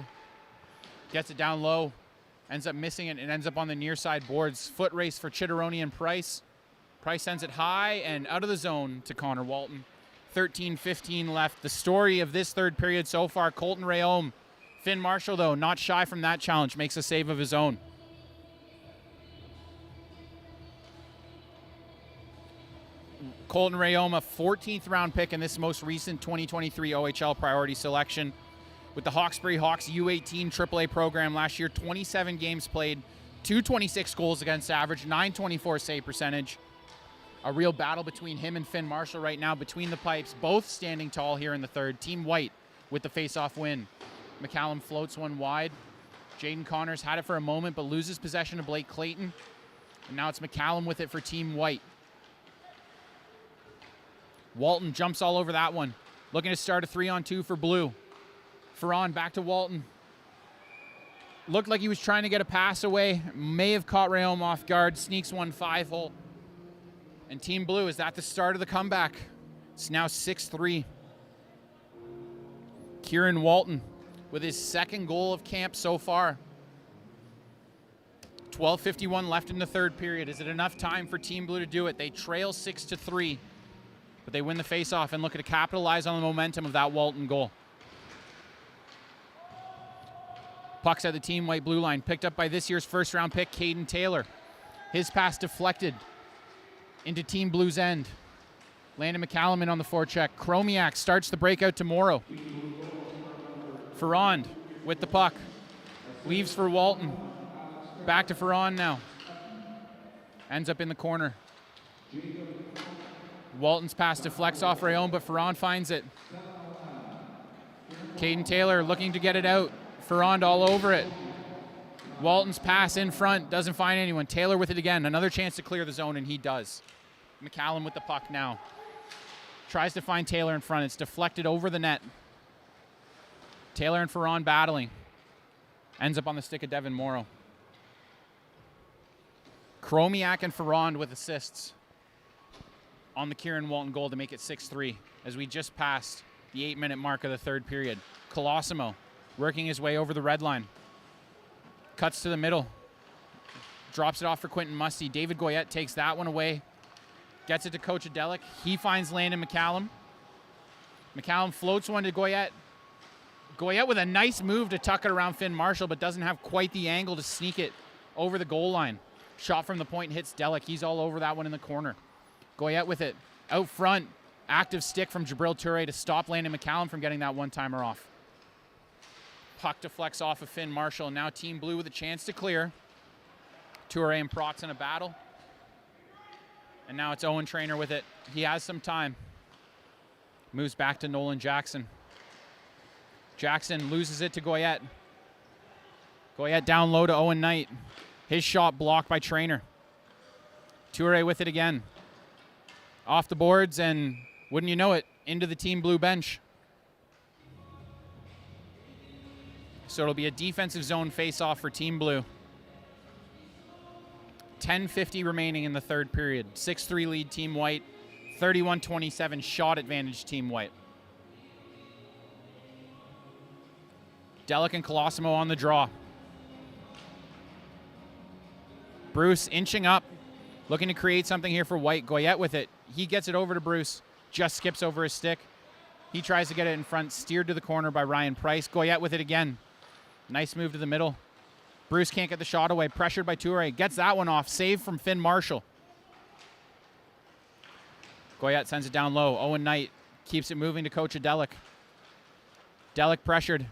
Gets it down low. Ends up missing it and ends up on the near side boards. Foot race for Chitteroni and Price. Price sends it high and out of the zone to Connor Walton. 13-15 left. The story of this third period so far, Colton Rayom. Finn Marshall, though, not shy from that challenge, makes a save of his own. Colton Rayom, a 14th round pick in this most recent 2023 OHL priority selection. With the Hawkesbury Hawks U18 AAA program last year, 27 games played, 226 goals against average, 924 save percentage. A real battle between him and Finn Marshall right now between the pipes, both standing tall here in the third. Team White with the face-off win. McCallum floats one wide. Jaden Connors had it for a moment but loses possession to Blake Clayton. And now it's McCallum with it for Team White. Walton jumps all over that one. Looking to start a 3-on-2 for Blue. Ferron back to Walton. Looked like he was trying to get a pass away. May have caught Rayom off guard. Sneaks one 5-hole. And Team Blue is at the start of the comeback. It's now 6-3. Kieran Walton with his second goal of camp so far. 12:51 left in the third period. Is it enough time for Team Blue to do it? They trail 6-3, but they win the faceoff and look to capitalize on the momentum of that Walton goal. Puck's at the Team White blue line, picked up by this year's first-round pick, Caden Taylor. His pass deflected into Team Blue's end. Landon McCallum in on the forecheck. Chromiak starts the breakout to Morrow. Ferrand with the puck. Leaves for Walton. Back to Ferrand now. Ends up in the corner. Walton's pass deflects off Rayom, but Ferrand finds it. Caden Taylor looking to get it out. Ferrand all over it. Walton's pass in front, doesn't find anyone. Taylor with it again. Another chance to clear the zone, and he does. McCallum with the puck now. Tries to find Taylor in front. It's deflected over the net. Taylor and Ferrand battling. Ends up on the stick of Devin Morrow. Chromiak and Ferrand with assists on the Kieran Walton goal to make it 6-3 as we just passed the 8-minute mark of the third period. Colosimo working his way over the red line. Cuts to the middle. Drops it off for Quentin Musty. David Goyette takes that one away. Gets it to Coach Adelic. He finds Landon McCallum. McCallum floats one to Goyette. Goyette with a nice move to tuck it around Finn Marshall, but doesn't have quite the angle to sneak it over the goal line. Shot from the point hits Delic. He's all over that one in the corner. Goyette with it. Out front. Active stick from Jabril Toure to stop Landon McCallum from getting that one-timer off. Puck deflects off of Finn Marshall. Now Team Blue with a chance to clear. Toure and Prox in a battle. And now it's Owen Traynor with it. He has some time. Moves back to Nolan Jackson. Jackson loses it to Goyette. Goyette down low to Owen Knight. His shot blocked by Traynor. Toure with it again. Off the boards, and wouldn't you know it, into the Team Blue bench. So it'll be a defensive zone face-off for Team Blue. 10:50 remaining in the third period. 6-3 lead Team White. 31-27 shot advantage Team White. Delic and Colosimo on the draw. Bruce inching up, looking to create something here for White. Goyette with it. He gets it over to Bruce. Just skips over his stick. He tries to get it in front, steered to the corner by Ryan Price. Goyette with it again. Nice move to the middle. Bruce can't get the shot away. Pressured by Toure. Gets that one off. Save from Finn Marshall. Goyette sends it down low. Owen Knight keeps it moving to Coach Delic. Delic pressured.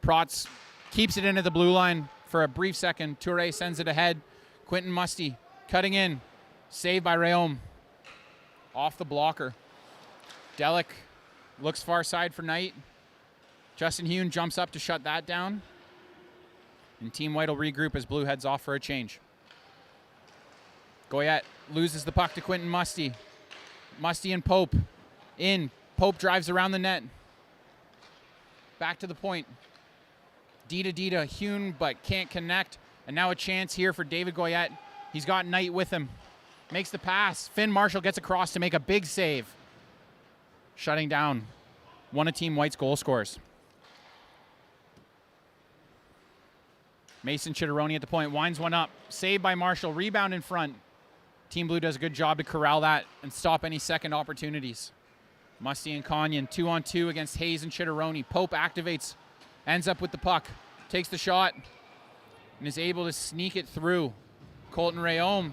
Protz keeps it in at the blue line for a brief second. Toure sends it ahead. Quentin Musty cutting in. Saved by Rayom. Off the blocker. Delic looks far side for Knight. Justin Hune jumps up to shut that down. And Team White will regroup as Blue heads off for a change. Goyette loses the puck to Quentin Musty. Musty and Pope in. Pope drives around the net. Back to the point. Dita Hune, but can't connect. And now a chance here for David Goyette. He's got Knight with him. Makes the pass. Finn Marshall gets across to make a big save. Shutting down one of Team White's goal scorers. Mason Chitteroni at the point. Winds one up. Saved by Marshall. Rebound in front. Team Blue does a good job to corral that and stop any second opportunities. Musty and Conyon 2-on-2 against Hayes and Chitteroni. Pope activates. Ends up with the puck. Takes the shot. And is able to sneak it through. Colton Rayom.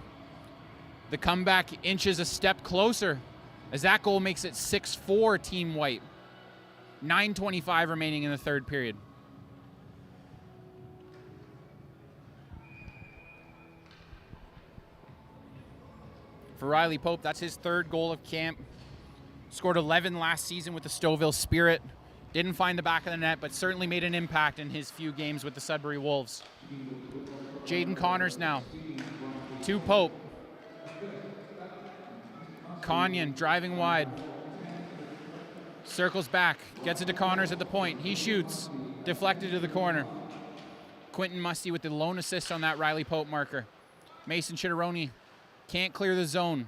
The comeback inches a step closer as that goal makes it 6-4 Team White. 9:25 remaining in the third period. For Riley Pope, that's his third goal of camp. Scored 11 last season with the Stouffville Spirit. Didn't find the back of the net, but certainly made an impact in his few games with the Sudbury Wolves. Jaden Connors now. To Pope. Conyon driving wide. Circles back. Gets it to Connors at the point. He shoots. Deflected to the corner. Quentin Musty with the lone assist on that Riley Pope marker. Mason Chitteroni can't clear the zone.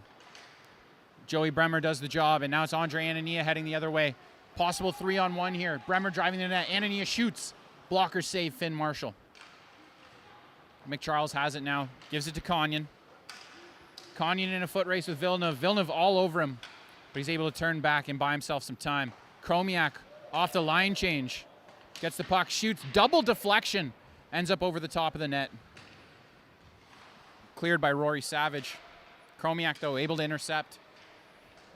Joey Bremer does the job, and now it's Andre Anania heading the other way. Possible 3-on-1 here. Bremer driving the net. Anania shoots. Blocker save Finn Marshall. McCharles has it now. Gives it to Conyon. Conyon in a foot race with Villeneuve. Villeneuve all over him, but he's able to turn back and buy himself some time. Chromiak off the line change. Gets the puck, shoots. Double deflection. Ends up over the top of the net. Cleared by Rory Savage. Chromiak, though, able to intercept.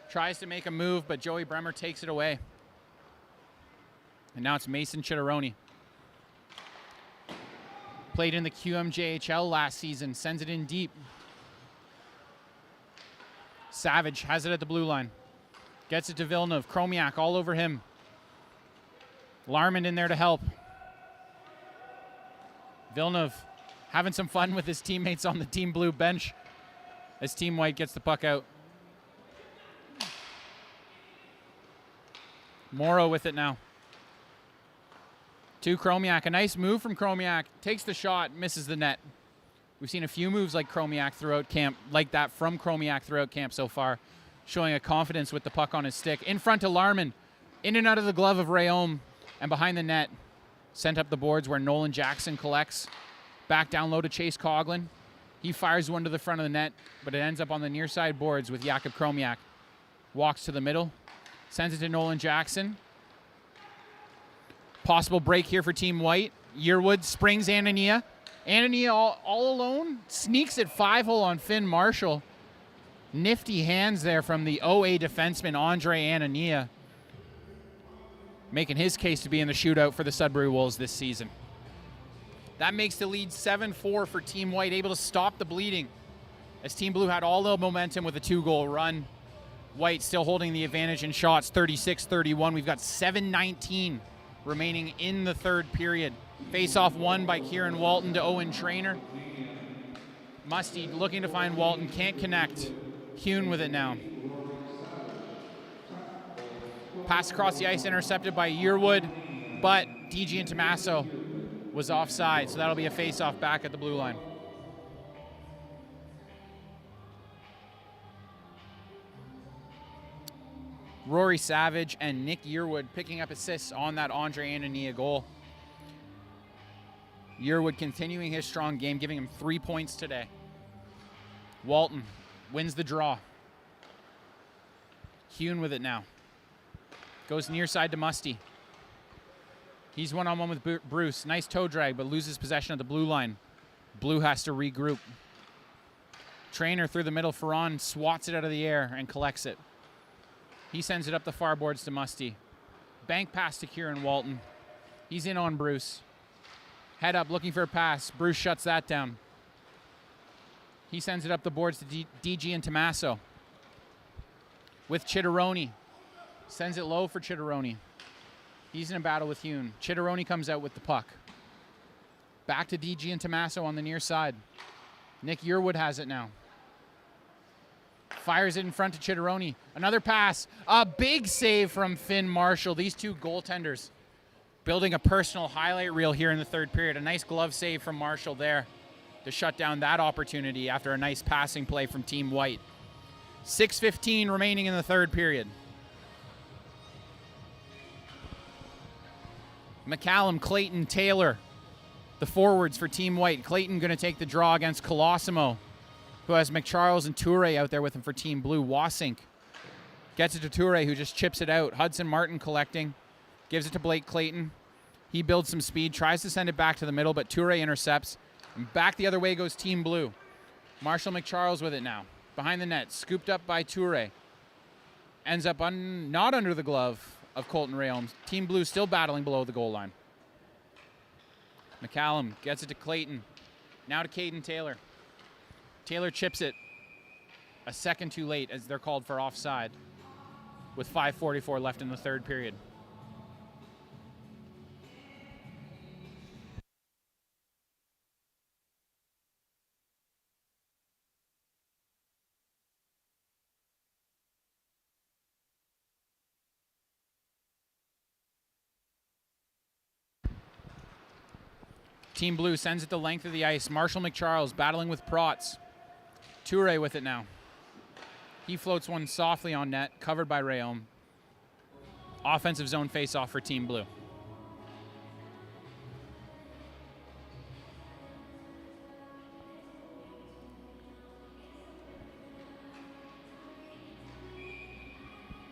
Tries to make a move, but Joey Bremer takes it away. And now it's Mason Chitteroni. Played in the QMJHL last season. Sends it in deep. Savage has it at the blue line. Gets it to Villeneuve. Chromiak all over him. Larmond in there to help. Villeneuve having some fun with his teammates on the Team Blue bench as Team White gets the puck out. Morrow with it now. To Chromiak. A nice move from Chromiak. Takes the shot, misses the net. We've seen a few moves like Chromiak throughout camp, like that from Chromiak throughout camp so far, showing a confidence with the puck on his stick. In front to Larman. In and out of the glove of Rayom. And behind the net. Sent up the boards where Nolan Jackson collects. Back down low to Chase Coughlin. He fires one to the front of the net, but it ends up on the near side boards with Jakob Chromiak. Walks to the middle. Sends it to Nolan Jackson. Possible break here for Team White. Yearwood springs Anania. Anania all alone. Sneaks it 5-hole on Finn Marshall. Nifty hands there from the OA defenseman Andre Anania. Making his case to be in the shootout for the Sudbury Wolves this season. That makes the lead 7-4 for Team White, able to stop the bleeding as Team Blue had all the momentum with a 2-goal run. White still holding the advantage in shots, 36-31. We've got 7:19 remaining in the third period. Face-off won by Kieran Walton to Owen Trainer. Musty looking to find Walton, can't connect. Hune with it now. Pass across the ice intercepted by Yearwood, but DG and Tommaso was offside, so that'll be a face-off back at the blue line. Rory Savage and Nick Yearwood picking up assists on that Andre Anania goal. Yearwood continuing his strong game, giving him 3 points today. Walton wins the draw. Hune with it now. Goes near side to Musty. He's one-on-one with Bruce. Nice toe drag, but loses possession of the blue line. Blue has to regroup. Trainer through the middle. Ferron swats it out of the air and collects it. He sends it up the far boards to Musty. Bank pass to Kieran Walton. He's in on Bruce. Head up, looking for a pass. Bruce shuts that down. He sends it up the boards to DG and Tommaso. With Chitteroni. Sends it low for Chitteroni. He's in a battle with Hune. Chitteroni comes out with the puck. Back to DG and Tommaso on the near side. Nick Yearwood has it now. Fires it in front to Chitteroni. Another pass. A big save from Finn Marshall. These two goaltenders building a personal highlight reel here in the third period. A nice glove save from Marshall there to shut down that opportunity after a nice passing play from Team White. 6:15 remaining in the third period. McCallum, Clayton, Taylor, the forwards for Team White. Clayton going to take the draw against Colosimo, who has McCharles and Toure out there with him for Team Blue. Wasink gets it to Toure, who just chips it out. Hudson Martin collecting, gives it to Blake Clayton. He builds some speed, tries to send it back to the middle, but Toure intercepts. And back the other way goes Team Blue. Marshall McCharles with it now. Behind the net, scooped up by Toure. Ends up not under the glove of Colton Rayholm. Team Blue still battling below the goal line. McCallum gets it to Clayton. Now to Caden Taylor. Taylor chips it a second too late as they're called for offside with 5:44 left in the third period. Team Blue sends it the length of the ice. Marshall McCharles battling with Protz. Toure with it now. He floats one softly on net, covered by Rayholm. Offensive zone face-off for Team Blue.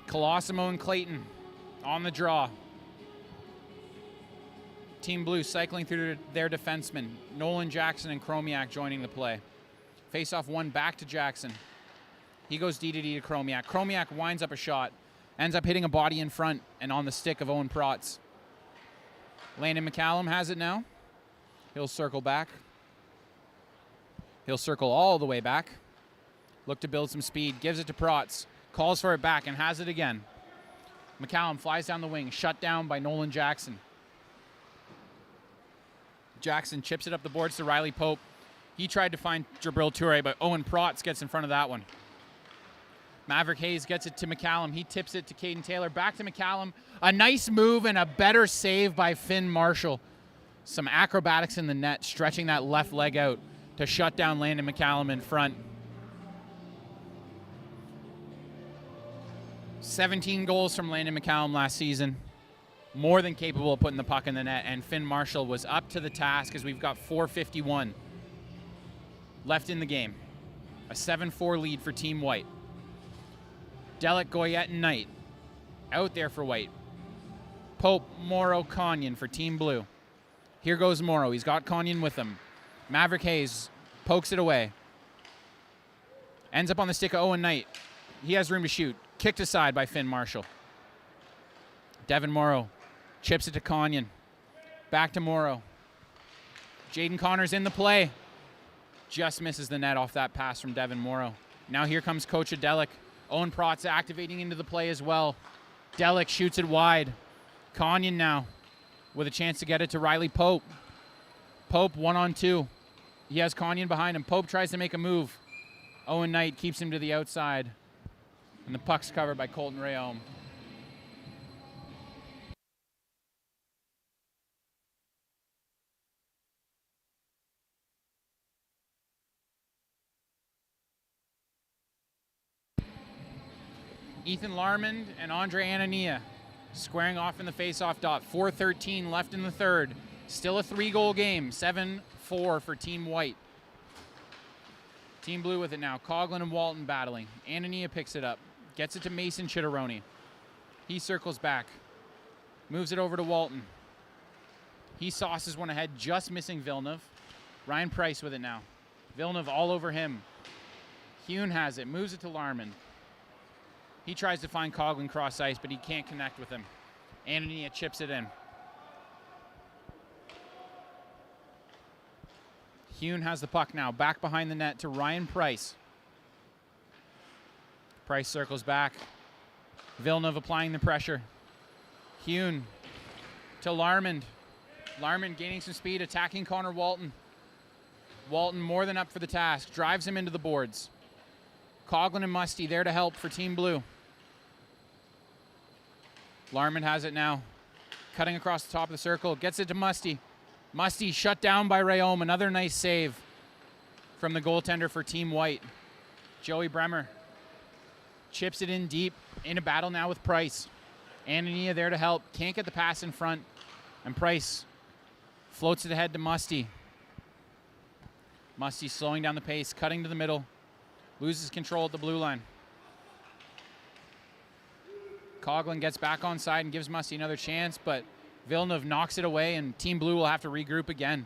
Colosimo and Clayton on the draw. Team Blue cycling through their defensemen. Nolan Jackson and Chromiak joining the play. Face-off one back to Jackson. He goes D-to-D to Chromiak. Chromiak winds up a shot. Ends up hitting a body in front and on the stick of Owen Protz. Landon McCallum has it now. He'll circle back. He'll circle all the way back. Look to build some speed. Gives it to Protz. Calls for it back and has it again. McCallum flies down the wing. Shut down by Nolan Jackson. Jackson chips it up the boards to Riley Pope. He tried to find Jabril Toure, but Owen Protz gets in front of that one. Maverick Hayes gets it to McCallum. He tips it to Caden Taylor. Back to McCallum. A nice move and a better save by Finn Marshall. Some acrobatics in the net, stretching that left leg out to shut down Landon McCallum in front. 17 goals from Landon McCallum last season. More than capable of putting the puck in the net, and Finn Marshall was up to the task as we've got 4:51 left in the game. A 7-4 lead for Team White. Delic, Goyette, and Knight out there for White. Pope, Morrow, Conyon for Team Blue. Here goes Morrow. He's got Conyon with him. Maverick Hayes pokes it away. Ends up on the stick of Owen Knight. He has room to shoot. Kicked aside by Finn Marshall. Devin Morrow chips it to Conyon. Back to Morrow. Jaden Connors in the play. Just misses the net off that pass from Devin Morrow. Now here comes Coach Delic. Owen Protz activating into the play as well. Delic shoots it wide. Conyon now with a chance to get it to Riley Pope. Pope 1-on-2. He has Conyon behind him. Pope tries to make a move. Owen Knight keeps him to the outside. And the puck's covered by Colton Rayholm. Ethan Larmond and Andre Anania squaring off in the face-off dot. 4:13 left in the third. Still a 3-goal game. 7-4 for Team White. Team Blue with it now. Coughlin and Walton battling. Anania picks it up. Gets it to Mason Chitteroni. He circles back. Moves it over to Walton. He sauces one ahead, just missing Villeneuve. Ryan Price with it now. Villeneuve all over him. Hune has it. Moves it to Larmond. He tries to find Coughlin cross ice, but he can't connect with him. Anania chips it in. Hune has the puck now. Back behind the net to Ryan Price. Price circles back. Villeneuve applying the pressure. Hune to Larmond. Larmond gaining some speed, attacking Connor Walton. Walton more than up for the task. Drives him into the boards. Coughlin and Musty there to help for Team Blue. Larmond has it now. Cutting across the top of the circle. Gets it to Musty. Musty shut down by Rayom. Another nice save from the goaltender for Team White. Joey Bremer chips it in deep. In a battle now with Price. Anania there to help. Can't get the pass in front. And Price floats it ahead to Musty. Musty slowing down the pace. Cutting to the middle. Loses control at the blue line. Coughlin gets back on side and gives Musty another chance, but Villeneuve knocks it away, and Team Blue will have to regroup again.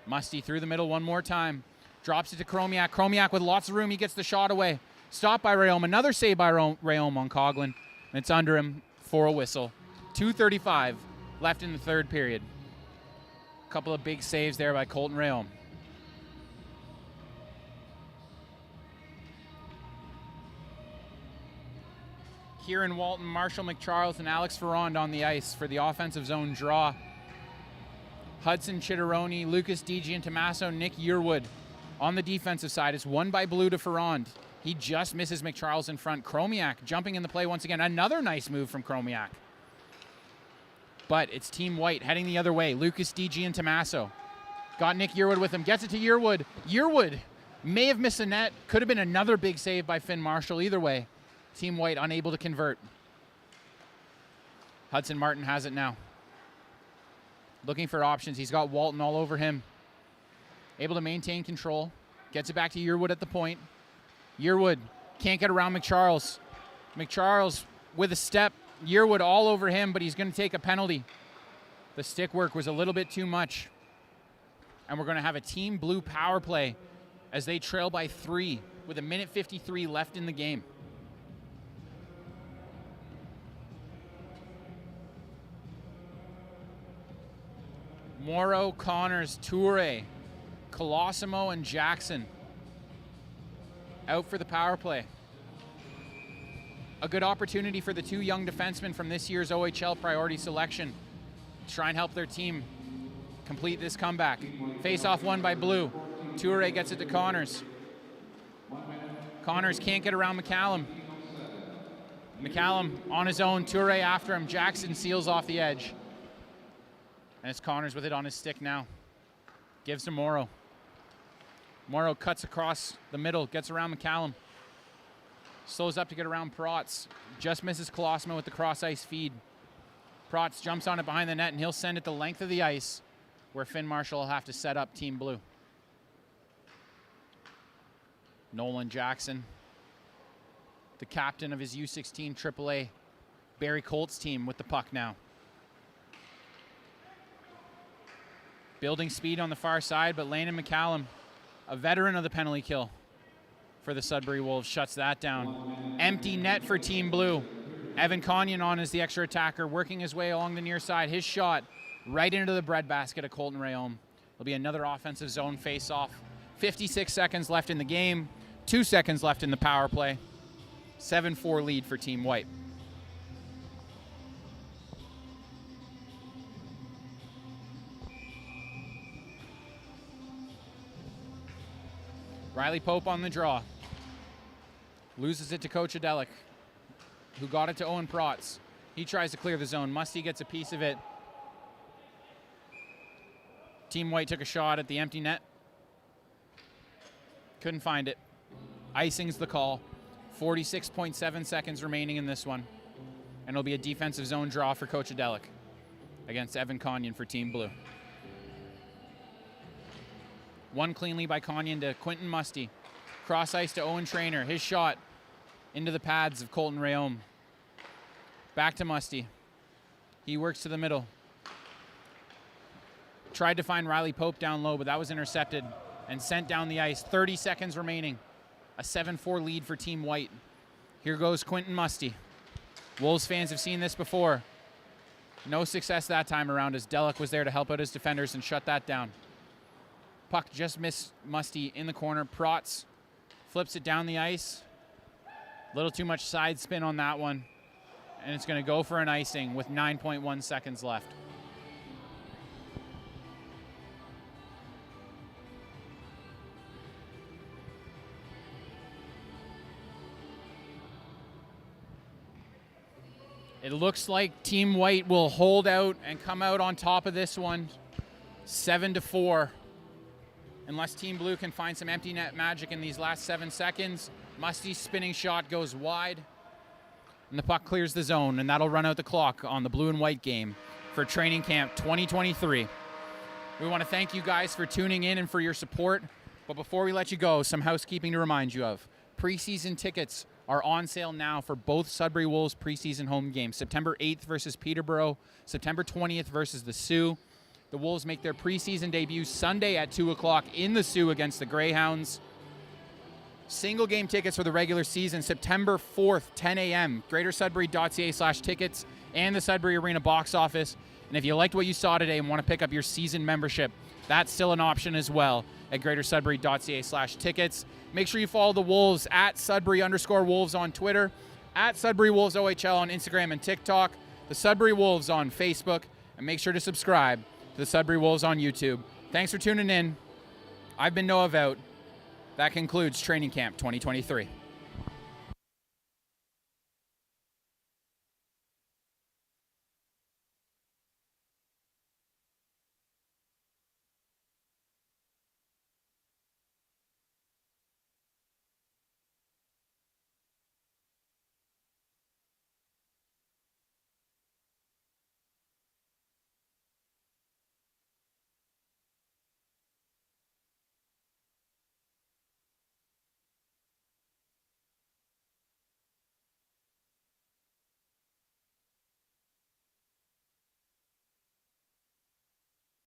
Musty through the middle one more time. Drops it to Chromiak. Chromiak with lots of room. He gets the shot away. Stopped by Rayom. Another save by Rayom on Coughlin. And it's under him for a whistle. 2:35 left in the third period. A couple of big saves there by Colton Rayom. Kieran Walton, Marshall McCharles, and Alex Ferrand on the ice for the offensive zone draw. Hudson Chitteroni, Lucas DG, and Tommaso, Nick Yearwood. On the defensive side, it's won by Blue to Ferrand. He just misses McCharles in front. Chromiak jumping in the play once again. Another nice move from Chromiak. But it's Team White heading the other way. Lucas DG and Tommaso. Got Nick Yearwood with him. Gets it to Yearwood. Yearwood may have missed a net. Could have been another big save by Finn Marshall. Either way, Team White unable to convert. Hudson Martin has it now. Looking for options. He's got Walton all over him. Able to maintain control. Gets it back to Yearwood at the point. Yearwood can't get around McCharles. McCharles with a step. Yearwood all over him, but he's going to take a penalty. The stick work was a little bit too much. And we're going to have a Team Blue power play as they trail by 3 with 1:53 left in the game. Morrow, Connors, Toure, Colosimo, and Jackson out for the power play. A good opportunity for the 2 young defensemen from this year's OHL priority selection to try and help their team complete this comeback. Face-off won by Blue. Toure gets it to Connors. Connors can't get around McCallum. McCallum on his own. Toure after him. Jackson seals off the edge. And it's Connors with it on his stick now. Gives to Morrow. Morrow cuts across the middle, gets around McCallum. Slows up to get around Protz. Just misses Colosimo with the cross-ice feed. Protz jumps on it behind the net, and he'll send it the length of the ice, where Finn Marshall will have to set up Team Blue. Nolan Jackson, the captain of his U16 AAA Barry Colts team, with the puck now. Building speed on the far side, but Landon McCallum, a veteran of the penalty kill for the Sudbury Wolves, shuts that down. Empty net for Team Blue. Evan Conyon on as the extra attacker, working his way along the near side. His shot right into the breadbasket of Colton Rayom. There'll be another offensive zone face-off. 56 seconds left in the game. 2 seconds left in the power play. 7-4 lead for Team White. Riley Pope on the draw. Loses it to Coach Adelic, who got it to Owen Protz. He tries to clear the zone. Musty gets a piece of it. Team White took a shot at the empty net. Couldn't find it. Icing's the call. 46.7 seconds remaining in this one. And it'll be a defensive zone draw for Coach Adelic against Evan Conyon for Team Blue. One cleanly by Conyon to Quentin Musty. Cross ice to Owen Traynor. His shot into the pads of Colton Rayome. Back to Musty. He works to the middle. Tried to find Riley Pope down low, but that was intercepted and sent down the ice. 30 seconds remaining. A 7-4 lead for Team White. Here goes Quentin Musty. Wolves fans have seen this before. No success that time around as Delic was there to help out his defenders and shut that down. Puck just missed Musty in the corner. Protz flips it down the ice. A little too much side spin on that one. And it's going to go for an icing with 9.1 seconds left. It looks like Team White will hold out and come out on top of this one, 7-4. Unless Team Blue can find some empty net magic in these last 7 seconds. Musty's spinning shot goes wide, and the puck clears the zone, and that'll run out the clock on the blue and white game for Training Camp 2023. We want to thank you guys for tuning in and for your support. But before we let you go, some housekeeping to remind you of. Preseason tickets are on sale now for both Sudbury Wolves preseason home games. September 8th versus Peterborough, September 20th versus the Sioux. The Wolves make their preseason debut Sunday at 2 o'clock in the Sioux against the Greyhounds. Single game tickets for the regular season, September 4th, 10 a.m. GreaterSudbury.ca/tickets and the Sudbury Arena box office. And if you liked what you saw today and want to pick up your season membership, that's still an option as well at GreaterSudbury.ca/tickets. Make sure you follow the Wolves at Sudbury_Wolves on Twitter, at Sudbury Wolves OHL on Instagram and TikTok, the Sudbury Wolves on Facebook, and make sure to subscribe to the Sudbury Wolves on YouTube. Thanks for tuning in. I've been Noah Vout. That concludes Training Camp 2023.